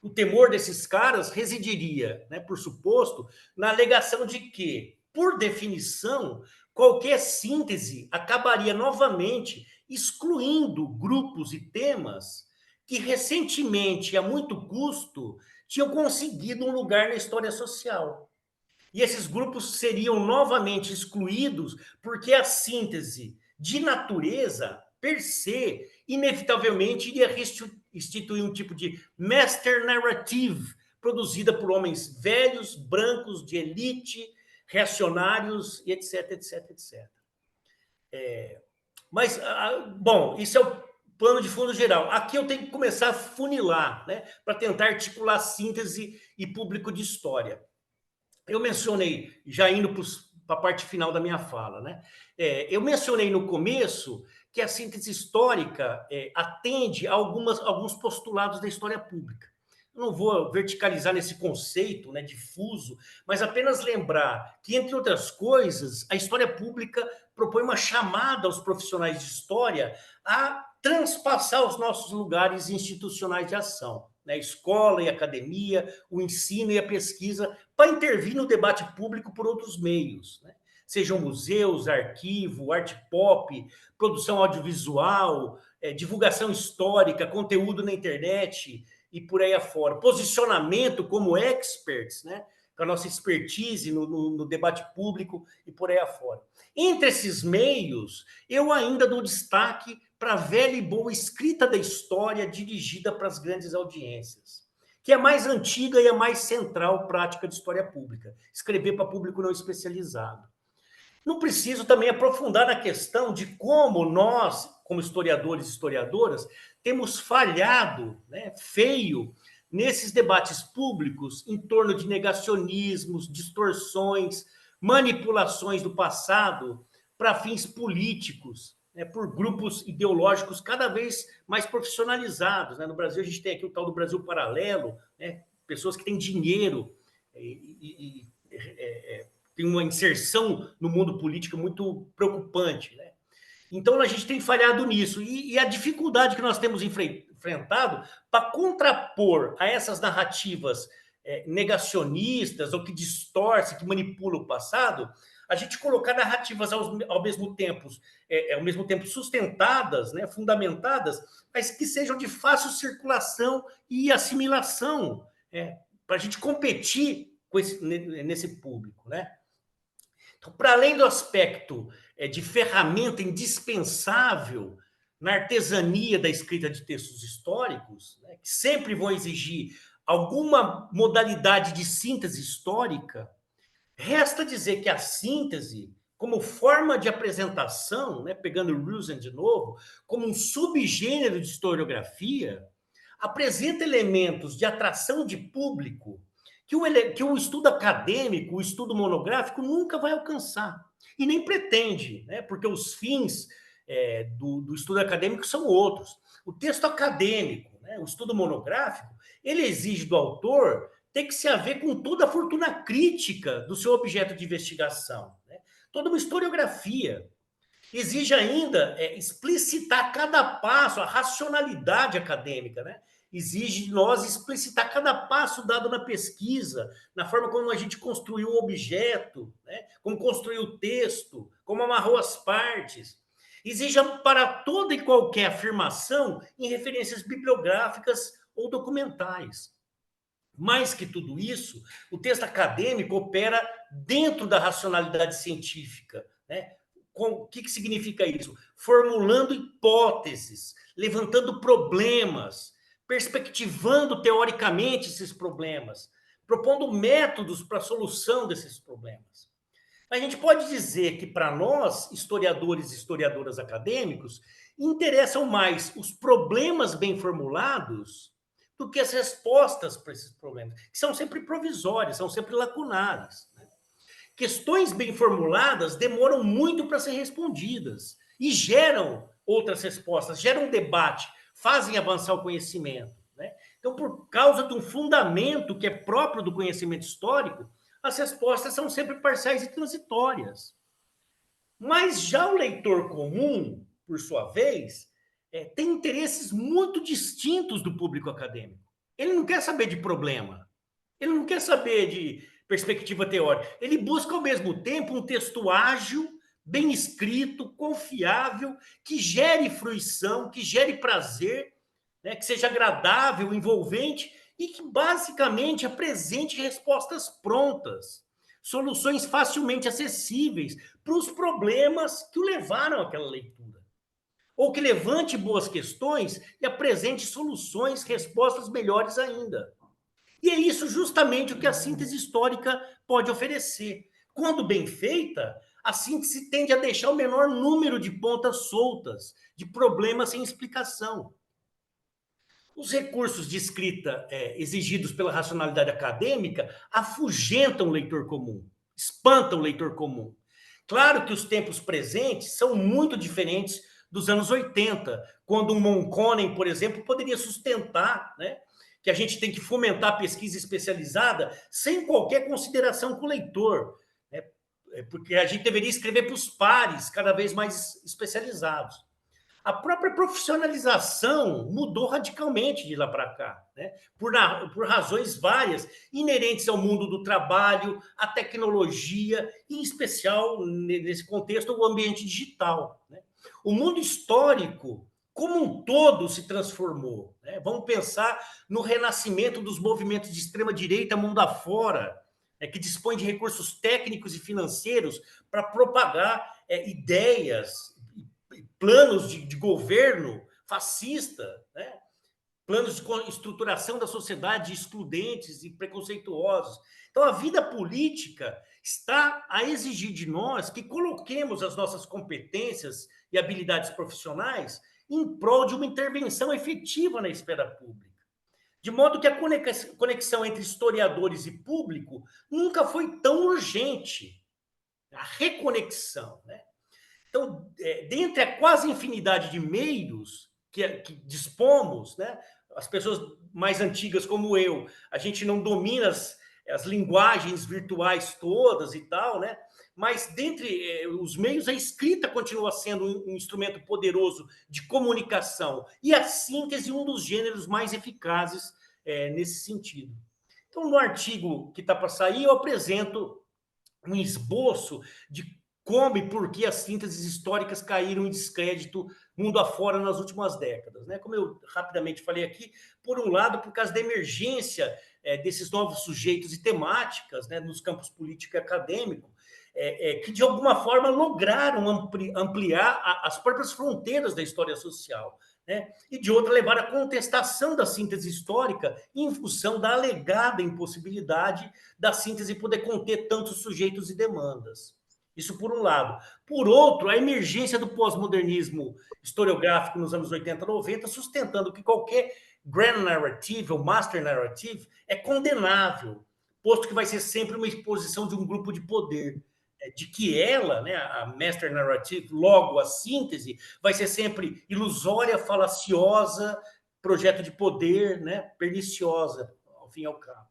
O temor desses caras residiria, né, por suposto, na alegação de que, por definição, qualquer síntese acabaria novamente excluindo grupos e temas que recentemente, a muito custo, tinham conseguido um lugar na história social. E esses grupos seriam novamente excluídos porque a síntese de natureza, per se, inevitavelmente iria instituir um tipo de master narrative produzida por homens velhos, brancos, de elite, reacionários, etc, etc, etc. Mas, bom, isso é o plano de fundo geral. Aqui eu tenho que começar a funilar, né, para tentar articular síntese e público de história. Eu mencionei, já indo para a parte final da minha fala, né? Eu mencionei no começo que a síntese histórica atende a alguns postulados da história pública. Eu não vou verticalizar nesse conceito, né, difuso, mas apenas lembrar que, entre outras coisas, a história pública propõe uma chamada aos profissionais de história a transpassar os nossos lugares institucionais de ação, né? Escola e academia, o ensino e a pesquisa, para intervir no debate público por outros meios, né? Sejam museus, arquivo, arte pop, produção audiovisual, divulgação histórica, conteúdo na internet e por aí afora. Posicionamento como experts, né? Com a nossa expertise no debate público e por aí afora. Entre esses meios, eu ainda dou destaque para a velha e boa escrita da história dirigida para as grandes audiências, que é mais antiga e a mais central prática de história pública, escrever para público não especializado. Não preciso também aprofundar na questão de como nós, como historiadores e historiadoras, temos falhado, né, feio, nesses debates públicos em torno de negacionismos, distorções, manipulações do passado para fins políticos, né, por grupos ideológicos cada vez mais profissionalizados, né? No Brasil, a gente tem aqui o tal do Brasil Paralelo, né? Pessoas que têm dinheiro tem uma inserção no mundo político muito preocupante, né? Então, a gente tem falhado nisso. E a dificuldade que nós temos enfrentado para contrapor a essas narrativas negacionistas ou que distorcem, que manipulam o passado, a gente colocar narrativas ao mesmo tempo sustentadas, né, fundamentadas, mas que sejam de fácil circulação e assimilação, para a gente competir nesse público, né? Então, para além do aspecto de ferramenta indispensável na artesania da escrita de textos históricos, né, que sempre vão exigir alguma modalidade de síntese histórica, resta dizer que a síntese, como forma de apresentação, né, pegando o Rosen de novo, como um subgênero de historiografia, apresenta elementos de atração de público que o estudo acadêmico, o estudo monográfico nunca vai alcançar. E nem pretende, né? Porque os fins do estudo acadêmico são outros. O texto acadêmico, né, o estudo monográfico, ele exige do autor ter que se haver com toda a fortuna crítica do seu objeto de investigação, né? Toda uma historiografia. Exige ainda explicitar cada passo, a racionalidade acadêmica, né? Exige de nós explicitar cada passo dado na pesquisa, na forma como a gente construiu o objeto, né? Como construiu o texto, como amarrou as partes. Exige para toda e qualquer afirmação em referências bibliográficas ou documentais. Mais que tudo isso, o texto acadêmico opera dentro da racionalidade científica, né? O que significa isso? Formulando hipóteses, levantando problemas, perspectivando teoricamente esses problemas, propondo métodos para a solução desses problemas. A gente pode dizer que, para nós, historiadores e historiadoras acadêmicos, interessam mais os problemas bem formulados do que as respostas para esses problemas, que são sempre provisórias, são sempre lacunares. Questões bem formuladas demoram muito para ser respondidas e geram outras respostas, geram debate, fazem avançar o conhecimento, né? Então, por causa de um fundamento que é próprio do conhecimento histórico, as respostas são sempre parciais e transitórias. Mas já o leitor comum, por sua vez, tem interesses muito distintos do público acadêmico. Ele não quer saber de problema, ele não quer saber de perspectiva teórica. Ele busca, ao mesmo tempo, um texto ágil, bem escrito, confiável, que gere fruição, que gere prazer, né, que seja agradável, envolvente e que basicamente apresente respostas prontas, soluções facilmente acessíveis para os problemas que o levaram àquela leitura. Ou que levante boas questões e apresente soluções, respostas melhores ainda. E é isso justamente o que a síntese histórica pode oferecer. Quando bem feita, a síntese tende a deixar o menor número de pontas soltas, de problemas sem explicação. Os recursos de escrita exigidos pela racionalidade acadêmica afugentam o leitor comum, espantam o leitor comum. Claro que os tempos presentes são muito diferentes dos anos 80, quando um Monconen, por exemplo, poderia sustentar, né, que a gente tem que fomentar a pesquisa especializada sem qualquer consideração com o leitor, né, porque a gente deveria escrever para os pares cada vez mais especializados. A própria profissionalização mudou radicalmente de lá para cá, né? Por razões várias, inerentes ao mundo do trabalho, à tecnologia, e em especial, nesse contexto, o ambiente digital, né? O mundo histórico, como um todo, se transformou, né? Vamos pensar no renascimento dos movimentos de extrema-direita mundo afora, que dispõe de recursos técnicos e financeiros para propagar ideias, planos de governo fascista, né? Planos de estruturação da sociedade excludentes e preconceituosos. Então, a vida política está a exigir de nós que coloquemos as nossas competências e habilidades profissionais em prol de uma intervenção efetiva na esfera pública. De modo que a conexão entre historiadores e público nunca foi tão urgente. A reconexão, né? Então, dentre a quase infinidade de meios que dispomos, né, as pessoas mais antigas como eu, a gente não domina as linguagens virtuais todas e tal, né? Mas dentre os meios, a escrita continua sendo um instrumento poderoso de comunicação e a síntese um dos gêneros mais eficazes nesse sentido. Então, no artigo que está para sair, eu apresento um esboço de como e por que as sínteses históricas caíram em descrédito mundo afora nas últimas décadas, né? Como eu rapidamente falei aqui, por um lado, por causa da emergência desses novos sujeitos e temáticas, né, nos campos político e acadêmico, que de alguma forma lograram ampliar as próprias fronteiras da história social, né? E de outra, levar a contestação da síntese histórica em função da alegada impossibilidade da síntese poder conter tantos sujeitos e demandas. Isso por um lado. Por outro, a emergência do pós-modernismo historiográfico nos anos 80 e 90, sustentando que qualquer grand narrative ou master narrative é condenável, posto que vai ser sempre uma exposição de um grupo de poder, de que ela, né, a master narrative, logo a síntese, vai ser sempre ilusória, falaciosa, projeto de poder, né, perniciosa, ao fim e ao cabo.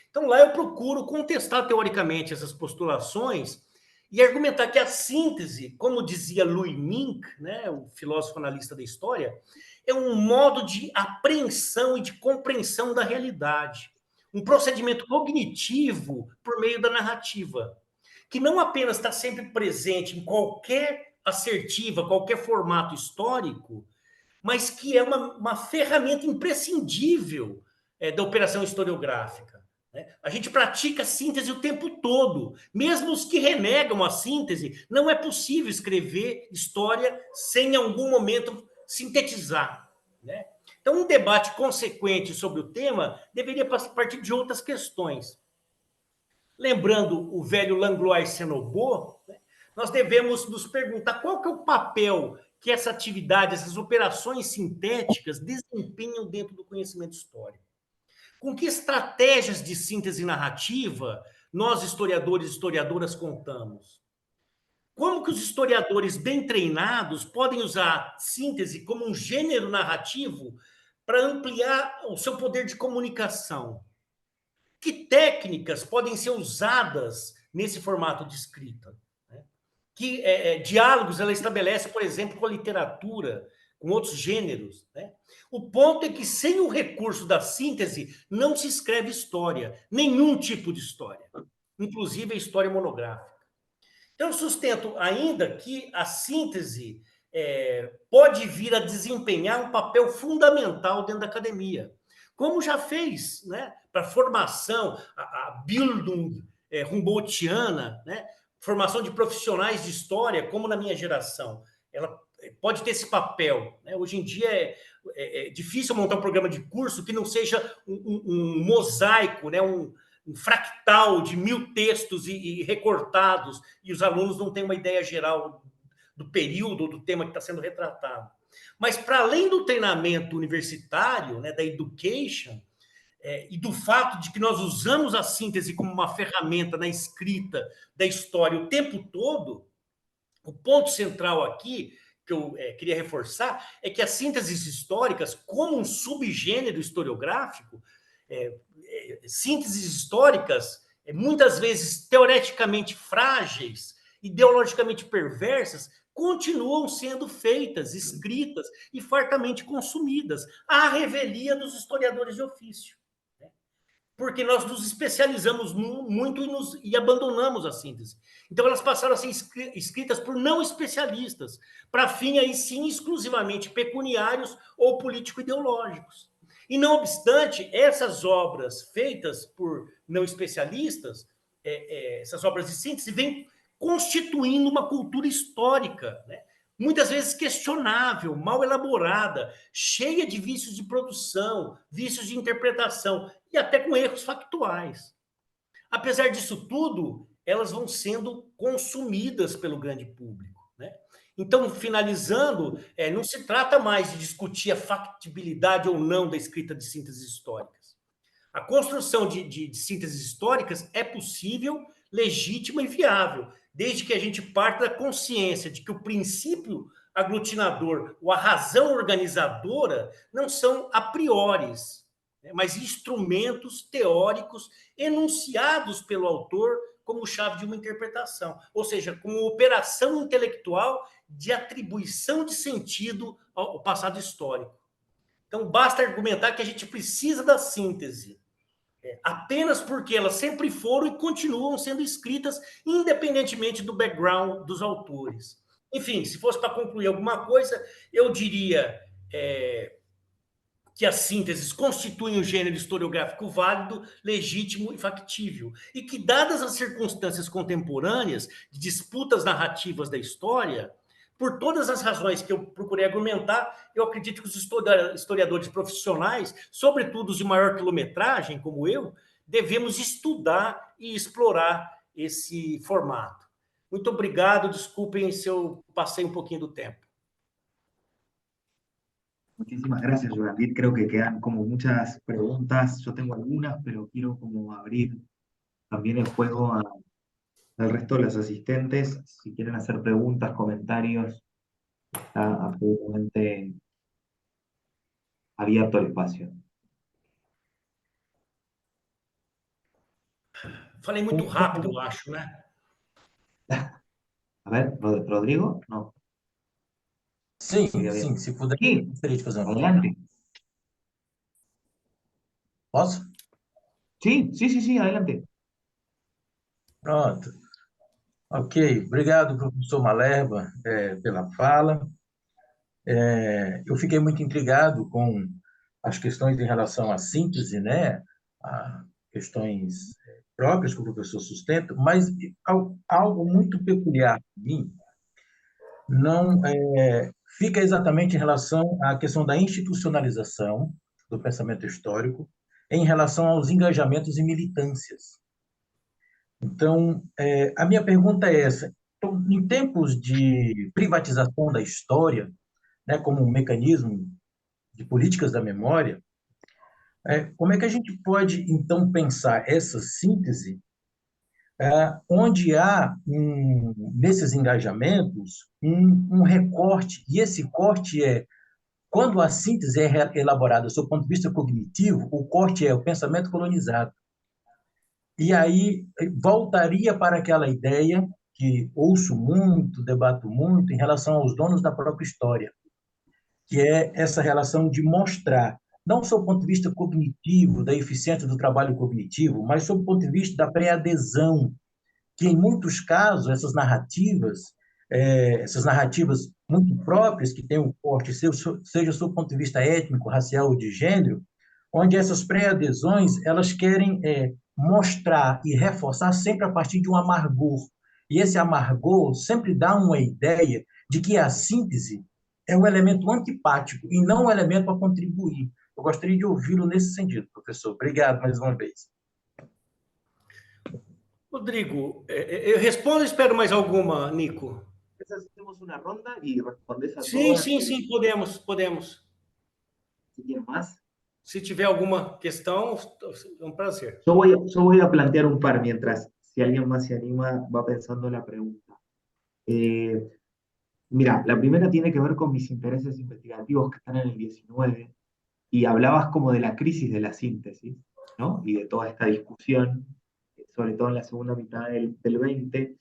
Então, lá eu procuro contestar teoricamente essas postulações e argumentar que a síntese, como dizia Louis Mink, né, o filósofo analista da história, é um modo de apreensão e de compreensão da realidade, um procedimento cognitivo por meio da narrativa, que não apenas está sempre presente em qualquer assertiva, qualquer formato histórico, mas que é uma ferramenta imprescindível da operação historiográfica. Né? A gente pratica síntese o tempo todo. Mesmo os que renegam a síntese, não é possível escrever história sem, em algum momento, sintetizar. Né? Então, um debate consequente sobre o tema deveria partir de outras questões. Lembrando o velho Langlois Senobot, né, nós devemos nos perguntar qual que é o papel que essa atividade, essas operações sintéticas desempenham dentro do conhecimento histórico. Com que estratégias de síntese narrativa nós, historiadores e historiadoras, contamos? Como que os historiadores bem treinados podem usar a síntese como um gênero narrativo para ampliar o seu poder de comunicação? Que técnicas podem ser usadas nesse formato de escrita? Né? Que diálogos ela estabelece, por exemplo, com a literatura, com outros gêneros? Né? O ponto é que, sem o recurso da síntese, não se escreve história, nenhum tipo de história, inclusive a história monográfica. Então, eu sustento ainda que a síntese pode vir a desempenhar um papel fundamental dentro da academia, como já fez, né, para formação, a Bildung Humboldtiana, né, formação de profissionais de história, como na minha geração. Ela pode ter esse papel. Né? Hoje em dia é difícil montar um programa de curso que não seja um mosaico, né, um fractal de 1000 textos e recortados, e os alunos não têm uma ideia geral do período ou do tema que está sendo retratado. Mas, para além do treinamento universitário, né, da education, e do fato de que nós usamos a síntese como uma ferramenta na escrita da história o tempo todo, o ponto central aqui, que eu queria reforçar, é que as sínteses históricas, como um subgênero historiográfico, sínteses históricas, muitas vezes teoreticamente frágeis, ideologicamente perversas, continuam sendo feitas, escritas e fartamente consumidas, à revelia dos historiadores de ofício. Porque nós nos especializamos muito e abandonamos a síntese. Então, elas passaram a ser escritas por não especialistas, para fim, aí sim, exclusivamente pecuniários ou político-ideológicos. E, não obstante, essas obras feitas por não especialistas, essas obras de síntese, vêm constituindo uma cultura histórica, né? Muitas vezes questionável, mal elaborada, cheia de vícios de produção, vícios de interpretação e até com erros factuais. Apesar disso tudo, elas vão sendo consumidas pelo grande público. Né? Então, finalizando, não se trata mais de discutir a factibilidade ou não da escrita de sínteses históricas. A construção de sínteses históricas é possível, legítima e viável, desde que a gente parta da consciência de que o princípio aglutinador ou a razão organizadora não são a priori, mas instrumentos teóricos enunciados pelo autor como chave de uma interpretação, ou seja, como operação intelectual de atribuição de sentido ao passado histórico. Então, basta argumentar que a gente precisa da síntese, apenas porque elas sempre foram e continuam sendo escritas, independentemente do background dos autores. Enfim, se fosse para concluir alguma coisa, eu diria que as sínteses constituem um gênero historiográfico válido, legítimo e factível, e que, dadas as circunstâncias contemporâneas de disputas narrativas da história, por todas as razões que eu procurei argumentar, eu acredito que os historiadores profissionais, sobretudo os de maior quilometragem, como eu, devemos estudar e explorar esse formato. Muito obrigado, desculpem se eu passei um pouquinho do tempo. Muchísimas gracias, Judith. Creo que quedan como muchas preguntas. Yo tengo algunas, pero quiero como abrir también el juego al resto de los asistentes. Si quieren hacer preguntas, comentarios, está absolutamente abierto el espacio. Falei muito rápido, eu acho, né? A ver, Rodrigo, no. Sim, sim, se puder, Sí, gostaria de fazer uma pergunta. adelante. Posso? Sí, adelante. Pronto. Ok, obrigado, professor Malerba, pela fala. Eu fiquei muito intrigado com as questões em relação à síntese, né? A questões próprias que o professor sustenta, mas algo muito peculiar para mim não fica exatamente em relação à questão da institucionalização do pensamento histórico em relação aos engajamentos e militâncias. Então, a minha pergunta é essa: então, em tempos de privatização da história, né, como um mecanismo de políticas da memória, como é que a gente pode, então, pensar essa síntese onde há, nesses engajamentos, um recorte, e esse corte quando a síntese é elaborada do seu ponto de vista cognitivo, o corte é o pensamento colonizado. E aí voltaria para aquela ideia que ouço muito, debato muito, em relação aos donos da própria história, que é essa relação de mostrar, não sob o ponto de vista cognitivo, da eficiência do trabalho cognitivo, mas sob o ponto de vista da pré-adesão, que em muitos casos essas narrativas muito próprias, que têm um corte, seja sob o ponto de vista étnico, racial ou de gênero, onde essas pré-adesões elas querem mostrar e reforçar sempre a partir de um amargor. E esse amargor sempre dá uma ideia de que a síntese é um elemento antipático e não um elemento a contribuir. Eu gostaria de ouvi-lo nesse sentido, professor. Obrigado mais uma vez. Rodrigo, eu respondo e espero mais alguma, Nico. Hacemos una ronda y respondes a Sim, todas. sim, sim, podemos. Si quieren más. Se tiver alguma questão, é um prazer. Yo voy a plantear un par mientras, si alguien más se anima, va pensando la pregunta. Mira, la primera tiene que ver con mis intereses investigativos que están en el 19, y hablabas como de la crisis de la síntesis, ¿no? Y de toda esta discusión, sobre todo en la segunda mitad del 20.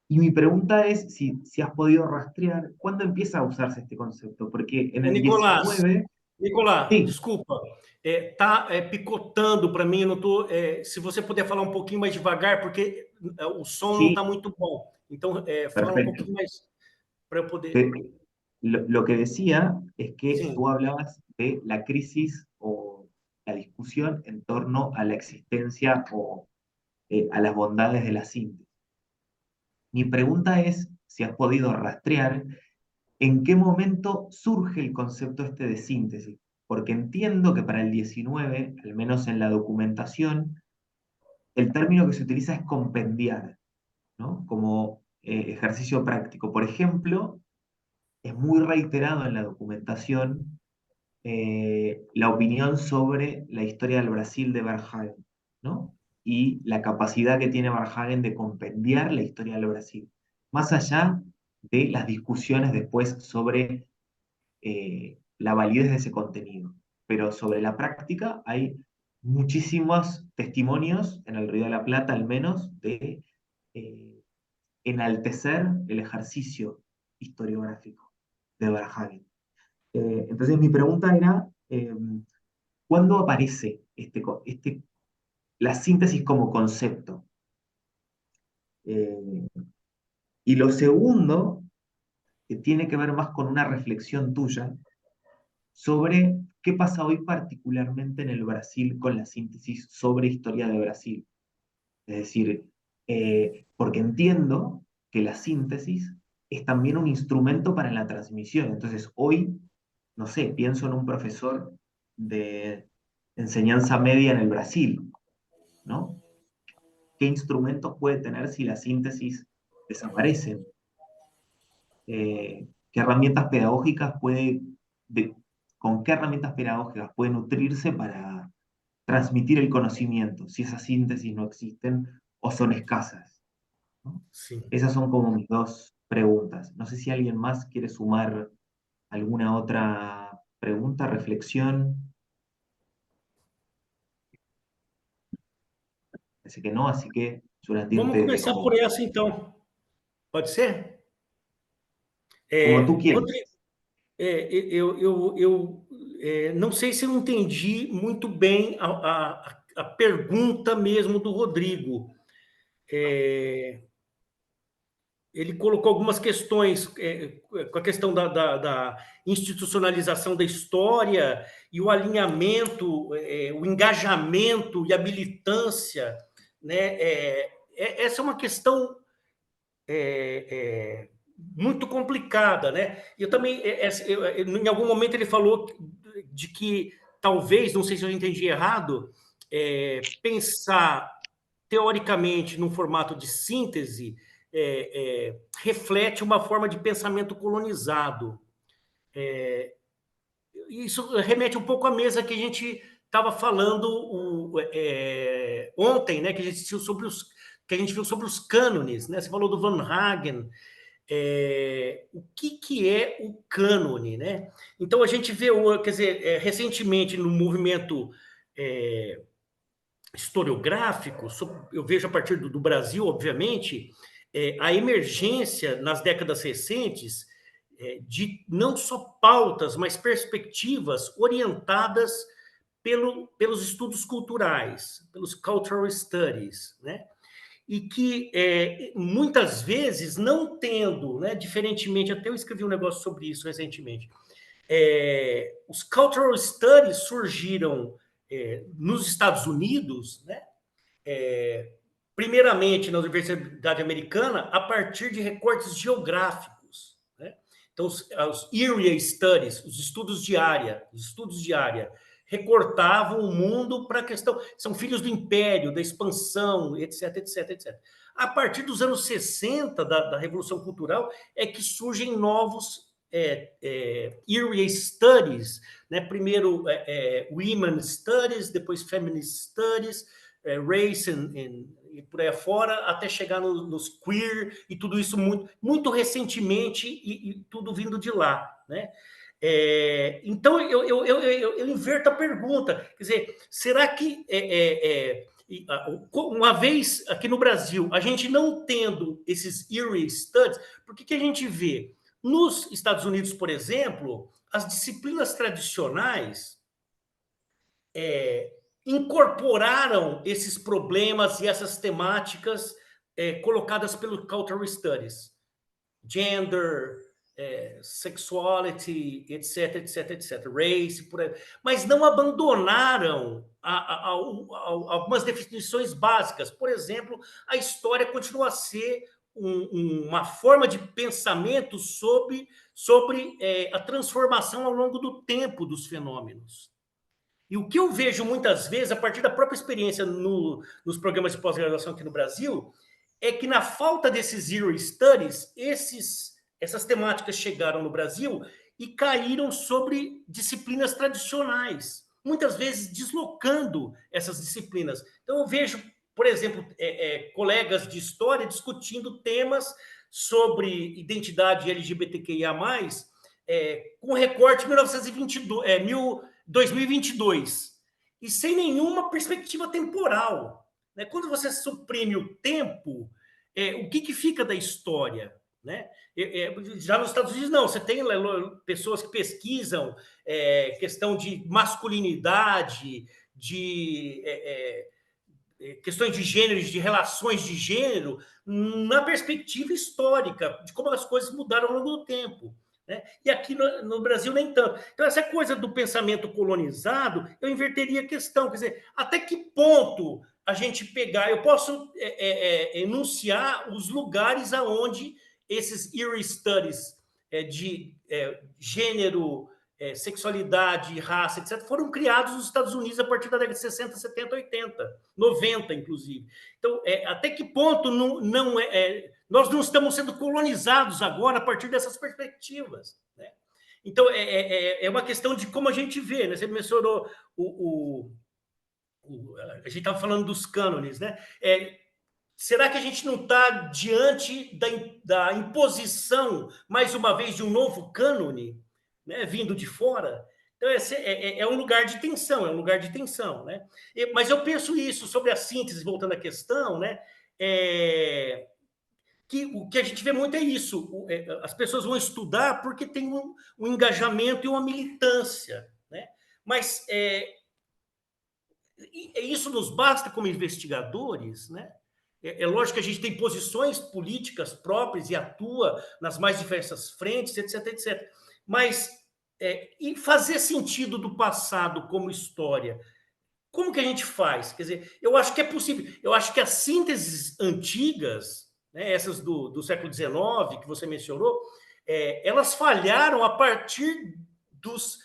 Y mi pregunta es si has podido rastrear cuándo empieza a usarse este concepto, porque en el Nicolás, 19... Nicolás, Sí, desculpa, tá picotando para mim, eu não tô, se você puder falar um pouquinho mais devagar, porque o som não sí, está muito bom. Então, fala um perfecto. pouquinho mais para eu poder... Lo que decía es que Sim, tú hablabas de la crisis o la discusión en torno a la existencia o a las bondades de la síntesis. Mi pregunta es si has podido rastrear en qué momento surge el concepto este de síntesis, porque entiendo que para el 19, al menos en la documentación, el término que se utiliza es compendiar, ¿no? Como ejercicio práctico. Por ejemplo, es muy reiterado en la documentación la opinión sobre la historia del Brasil de Verhagen, ¿no? Y la capacidad que tiene Verhagen de compendiar la historia del Brasil, más allá de las discusiones después sobre la validez de ese contenido. Pero sobre la práctica hay muchísimos testimonios, en el Río de la Plata al menos, de enaltecer el ejercicio historiográfico de Verhagen. Entonces mi pregunta era, ¿cuándo aparece la síntesis como concepto? Y lo segundo, que tiene que ver más con una reflexión tuya, sobre qué pasa hoy particularmente en el Brasil con la síntesis sobre historia de Brasil. Es decir, porque entiendo que la síntesis es también un instrumento para la transmisión. Entonces, hoy, no sé, pienso en un profesor de enseñanza media en el Brasil, ¿no? ¿Qué instrumentos puede tener si la síntesis desaparece? ¿Qué herramientas pedagógicas con qué herramientas pedagógicas puede nutrirse para transmitir el conocimiento, si esas síntesis no existen o son escasas, ¿no? sim. Esas son como mis dos preguntas. No sé si alguien más quiere sumar alguna otra pregunta, reflexión. Parece que no, así que Vamos Jurandir, começar por essa, então. Pode ser? como tú quieras. Rodrigo, eu não sei se eu entendi muito bem a pergunta mesmo do Rodrigo. Ele colocou algumas questões com a questão da institucionalização da história e o alinhamento, o engajamento e a militância, né? Essa é uma questão muito complicada, né? Eu também, em algum momento ele falou de que talvez, não sei se eu entendi errado, pensar teoricamente num formato de síntese reflete uma forma de pensamento colonizado. Isso remete um pouco à mesa que a gente estava falando ontem, né? Que a gente viu sobre os cânones, né? Você falou do Van Hagen. O que é o cânone, né? Então a gente vê, quer dizer, recentemente no movimento historiográfico, eu vejo a partir do Brasil, obviamente, a emergência nas décadas recentes de não só pautas, mas perspectivas orientadas pelos estudos culturais, pelos cultural studies, né? E que muitas vezes não tendo, né, diferentemente, até eu escrevi um negócio sobre isso recentemente, os cultural studies surgiram nos Estados Unidos, né, primeiramente na Universidade Americana, a partir de recortes geográficos, né? Então, os area studies, os estudos de área, recortavam o mundo para a questão, são filhos do império, da expansão, etc, etc, etc. A partir dos anos 60, da Revolução Cultural, é que surgem novos area studies, né? Primeiro women studies, depois feminist studies, race e por aí afora, até chegar nos queer, e tudo isso muito, muito recentemente, e tudo vindo de lá, né? Então, eu inverto a pergunta. Quer dizer, será que, uma vez aqui no Brasil, a gente não tendo esses area studies, por que a gente vê? Nos Estados Unidos, por exemplo, as disciplinas tradicionais incorporaram esses problemas e essas temáticas colocadas pelo Cultural Studies. Gender, sexuality, etc, etc, etc, race, por aí. Mas não abandonaram algumas definições básicas. Por exemplo, a história continua a ser uma forma de pensamento sobre a transformação ao longo do tempo dos fenômenos. E o que eu vejo muitas vezes, a partir da própria experiência nos programas de pós-graduação aqui no Brasil, é que na falta desses zero studies, essas temáticas chegaram no Brasil e caíram sobre disciplinas tradicionais, muitas vezes deslocando essas disciplinas. Então, eu vejo, por exemplo, colegas de história discutindo temas sobre identidade LGBTQIA+, com recorte 2022, e sem nenhuma perspectiva temporal. Né? Quando você suprime o tempo, o que fica da história? Né? Já nos Estados Unidos, não. Você tem pessoas que pesquisam questão de masculinidade, de questões de gênero, de relações de gênero, na perspectiva histórica, de como as coisas mudaram ao longo do tempo. Né? E aqui no Brasil nem tanto. Então, essa coisa do pensamento colonizado, eu inverteria a questão. Quer dizer, até que ponto a gente pegar... Eu posso enunciar os lugares aonde esses area studies de gênero, sexualidade, raça, etc., foram criados nos Estados Unidos a partir da década de 60, 70, 80, 90, inclusive. Então, até que ponto nós não estamos sendo colonizados agora a partir dessas perspectivas? Né? Então, é uma questão de como a gente vê. Né? Você mencionou a gente estava falando dos cânones, né? Será que a gente não está diante da imposição, mais uma vez, de um novo cânone, né, vindo de fora? Então, é um lugar de tensão, né? Mas eu penso isso sobre a síntese, voltando à questão, né? Que o que a gente vê muito é isso. As pessoas vão estudar porque tem um engajamento e uma militância, né? Mas isso nos basta como investigadores, né? É lógico que a gente tem posições políticas próprias e atua nas mais diversas frentes, etc, etc. Mas e fazer sentido do passado como história? Como que a gente faz? Quer dizer, eu acho que é possível. Eu acho que as sínteses antigas, né, essas do século XIX, que você mencionou, elas falharam a partir dos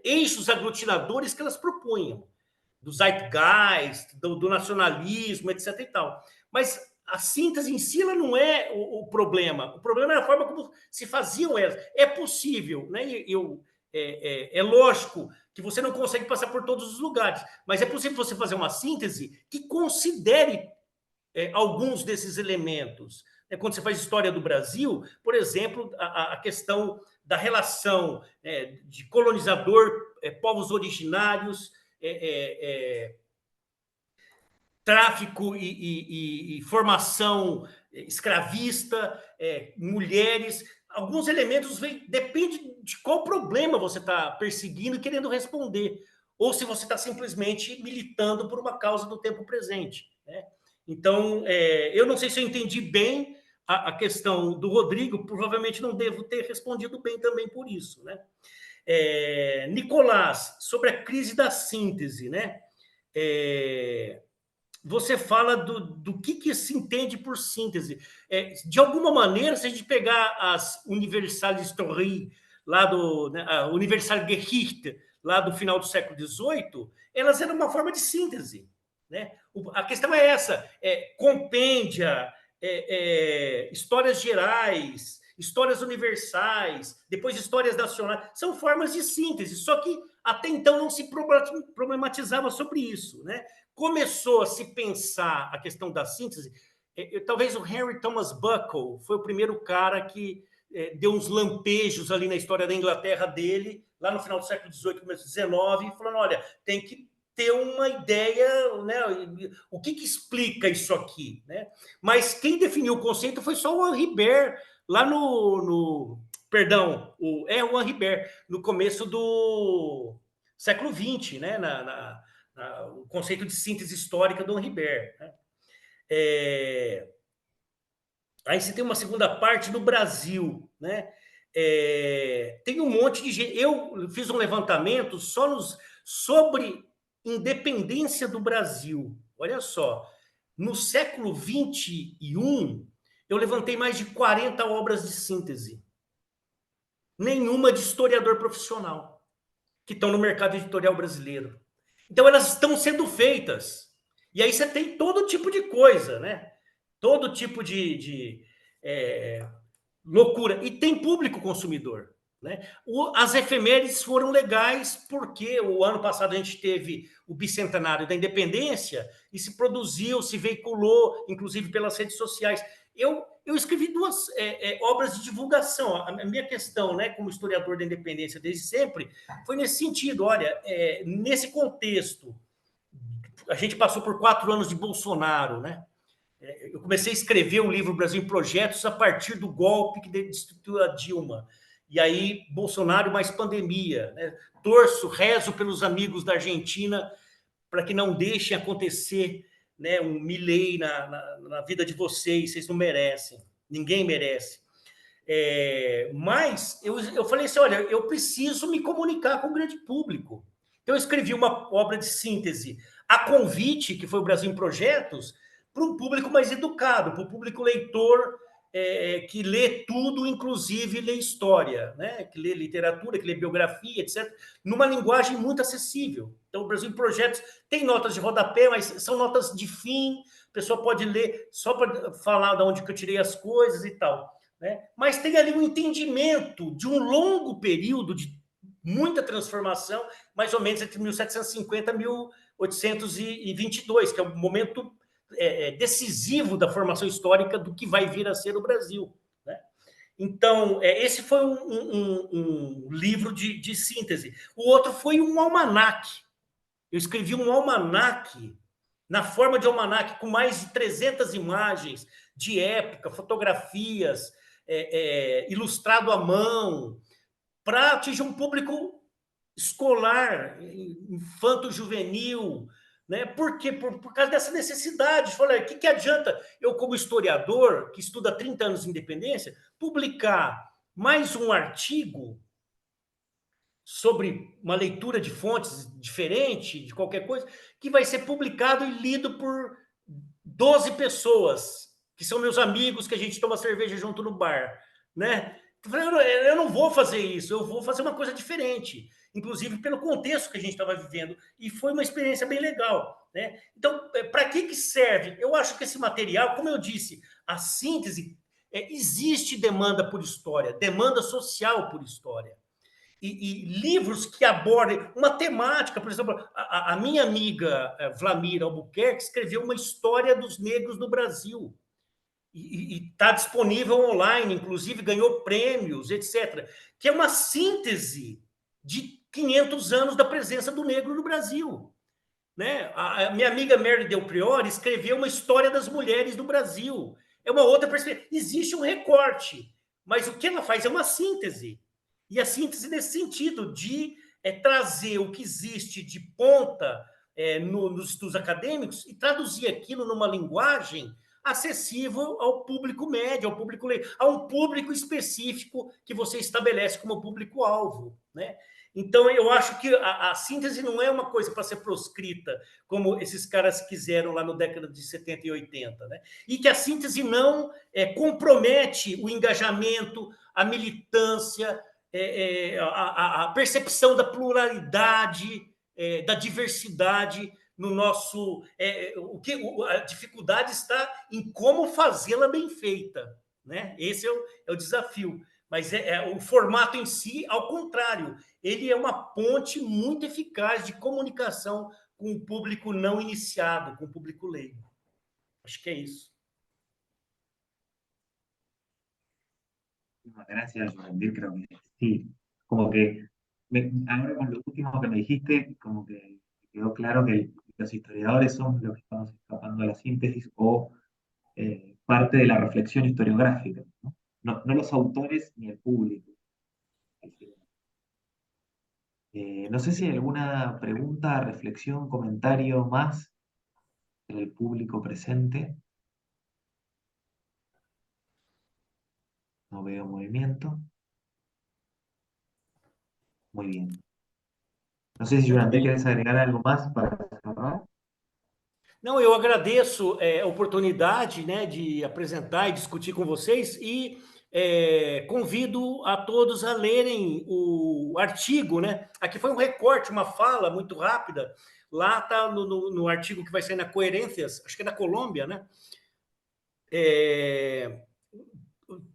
eixos aglutinadores que elas propunham, do zeitgeist, do nacionalismo, etc. e tal. Mas a síntese em si ela não é o problema. O problema é a forma como se faziam elas. É possível, né? É lógico que você não consegue passar por todos os lugares, mas é possível você fazer uma síntese que considere alguns desses elementos. Quando você faz história do Brasil, por exemplo, a questão da relação de colonizador, povos originários, tráfico e formação escravista, mulheres, alguns elementos depende de qual problema você está perseguindo e querendo responder, ou se você está simplesmente militando por uma causa do tempo presente. Né? Então, eu não sei se eu entendi bem a questão do Rodrigo, provavelmente não devo ter respondido bem também por isso. Né? Nicolás, sobre a crise da síntese, né? Você fala do que se entende por síntese. De alguma maneira, se a gente pegar as Universalhistorie, lá né, a Universalgeschichte, lá do final do século XVIII, elas eram uma forma de síntese. Né? A questão é essa: compêndia, histórias gerais, histórias universais, depois histórias nacionais, são formas de síntese, só que até então não se problematizava sobre isso. Né? Começou a se pensar a questão da síntese, talvez o Henry Thomas Buckle foi o primeiro cara que deu uns lampejos ali na história da Inglaterra dele, lá no final do século XVIII, começo do XIX, falando, olha, tem que ter uma ideia, né? O que explica isso aqui? Né? Mas quem definiu o conceito foi só o Henri Bert, lá perdão, o Henri Bert, no começo do século XX, né? O conceito de síntese histórica do Henri Bert. Né? Aí você tem uma segunda parte do Brasil, né? Tem um monte de gente. Eu fiz um levantamento sobre independência do Brasil. Olha só, no século XXI, eu levantei mais de 40 obras de síntese. Nenhuma de historiador profissional, que estão no mercado editorial brasileiro. Então, elas estão sendo feitas. E aí você tem todo tipo de coisa, né? Todo tipo de loucura. E tem público consumidor. Né? As efemérides foram legais porque o ano passado a gente teve o bicentenário da independência e se produziu, se veiculou, inclusive pelas redes sociais. Eu escrevi duas obras de divulgação. A minha questão, né, como historiador da independência desde sempre, foi nesse sentido. Olha, nesse contexto, a gente passou por 4 anos de Bolsonaro, né? Eu comecei a escrever o livro Brasil em Projetos a partir do golpe que destituiu a Dilma. E aí, Bolsonaro mais pandemia. Né? Rezo pelos amigos da Argentina para que não deixem acontecer, né, um Milei na vida de vocês não merecem. Ninguém merece. Mas eu falei assim, olha, eu preciso me comunicar com o grande público. Então, eu escrevi uma obra de síntese a convite, que foi o Brasil em Projetos, para um público mais educado, para o público leitor que lê tudo, inclusive lê história, né? Que lê literatura, que lê biografia, etc., numa linguagem muito acessível. Então, o Brasil em Projetos tem notas de rodapé, mas são notas de fim, a pessoa pode ler só para falar de onde que eu tirei as coisas e tal. Né? Mas tem ali um entendimento de um longo período de muita transformação, mais ou menos entre 1750 e 1822, que é o momento decisivo da formação histórica do que vai vir a ser o Brasil. Né? Então, esse foi um livro de síntese. O outro foi um almanaque. Eu escrevi um almanaque, na forma de almanaque, com mais de 300 imagens de época, fotografias, ilustrado à mão, para atingir um público escolar, infanto-juvenil, né? Por quê? Por causa dessa necessidade. Falei, o que adianta eu, como historiador, que estuda há 30 anos de independência, publicar mais um artigo sobre uma leitura de fontes diferente, de qualquer coisa, que vai ser publicado e lido por 12 pessoas, que são meus amigos, que a gente toma cerveja junto no bar, né? Eu não vou fazer isso, eu vou fazer uma coisa diferente, inclusive pelo contexto que a gente estava vivendo, e foi uma experiência bem legal. Né? Então, para que serve? Eu acho que esse material, como eu disse, a síntese, existe demanda por história, demanda social por história. E livros que abordem uma temática, por exemplo, a minha amiga Vlamir Albuquerque escreveu uma história dos negros no Brasil, e está disponível online, inclusive ganhou prêmios, etc., que é uma síntese de 500 anos da presença do negro no Brasil. Né? A minha amiga Mary Del Priore escreveu uma história das mulheres do Brasil. É uma outra perspectiva. Existe um recorte, mas o que ela faz é uma síntese. E a síntese nesse sentido de trazer o que existe de ponta nos estudos acadêmicos e traduzir aquilo numa linguagem acessível ao público médio, a um público específico que você estabelece como público-alvo. Né? Então, eu acho que a síntese não é uma coisa para ser proscrita, como esses caras quiseram lá na década de 70 e 80, né? E que a síntese não compromete o engajamento, a militância, a percepção da pluralidade, da diversidade no nosso. A dificuldade está em como fazê-la bem feita, né? Esse é o desafio. Mas o formato em si, ao contrário, ele é uma ponte muito eficaz de comunicação com o público não iniciado, com o público leigo. Acho que é isso. Gracias, Jurandir, creo que sí. Como que ahora con lo último que me dijiste, como que quedó claro que los historiadores somos los que estamos escapando de la síntesis o parte de la reflexión historiográfica, ¿no? No los autores ni el público. No sé si hay alguna pregunta, reflexión, comentario más del público presente. No veo movimiento. Muy bien. No sé si, Jurandir, querés agregar algo más para cerrar. Não, eu agradeço a oportunidade, né, de apresentar e discutir com vocês e convido a todos a lerem o artigo, né? Aqui foi um recorte, uma fala muito rápida. Lá está no artigo que vai sair na Coerências, acho que é da Colômbia, né?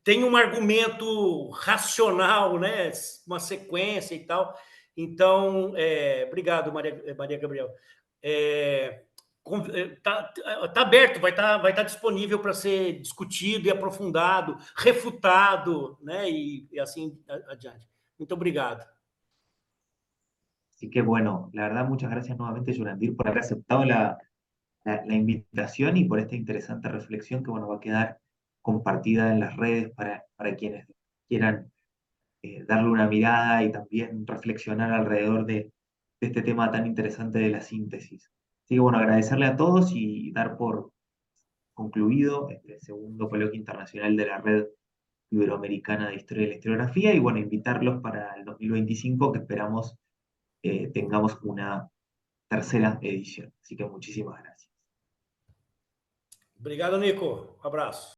Tem um argumento racional, né? Uma sequência e tal. Então, obrigado, Maria Gabriel. Tá aberto, vai estar disponível para ser discutido e aprofundado, refutado, né? E assim adiante. Muito obrigado. Así que bueno, la verdad, muchas gracias nuevamente, Jurandir, por haber aceptado la invitación y por esta interesante reflexión que bueno, va a quedar compartida en las redes para quienes quieran darle una mirada y también reflexionar alrededor de este tema tan interesante de la síntesis. Así que bueno, agradecerle a todos y dar por concluido este segundo coloquio internacional de la Red Iberoamericana de Historia de la Historiografía y bueno, invitarlos para el 2025 que esperamos tengamos una tercera edición. Así que muchísimas gracias. Obrigado, Nico. Abraço.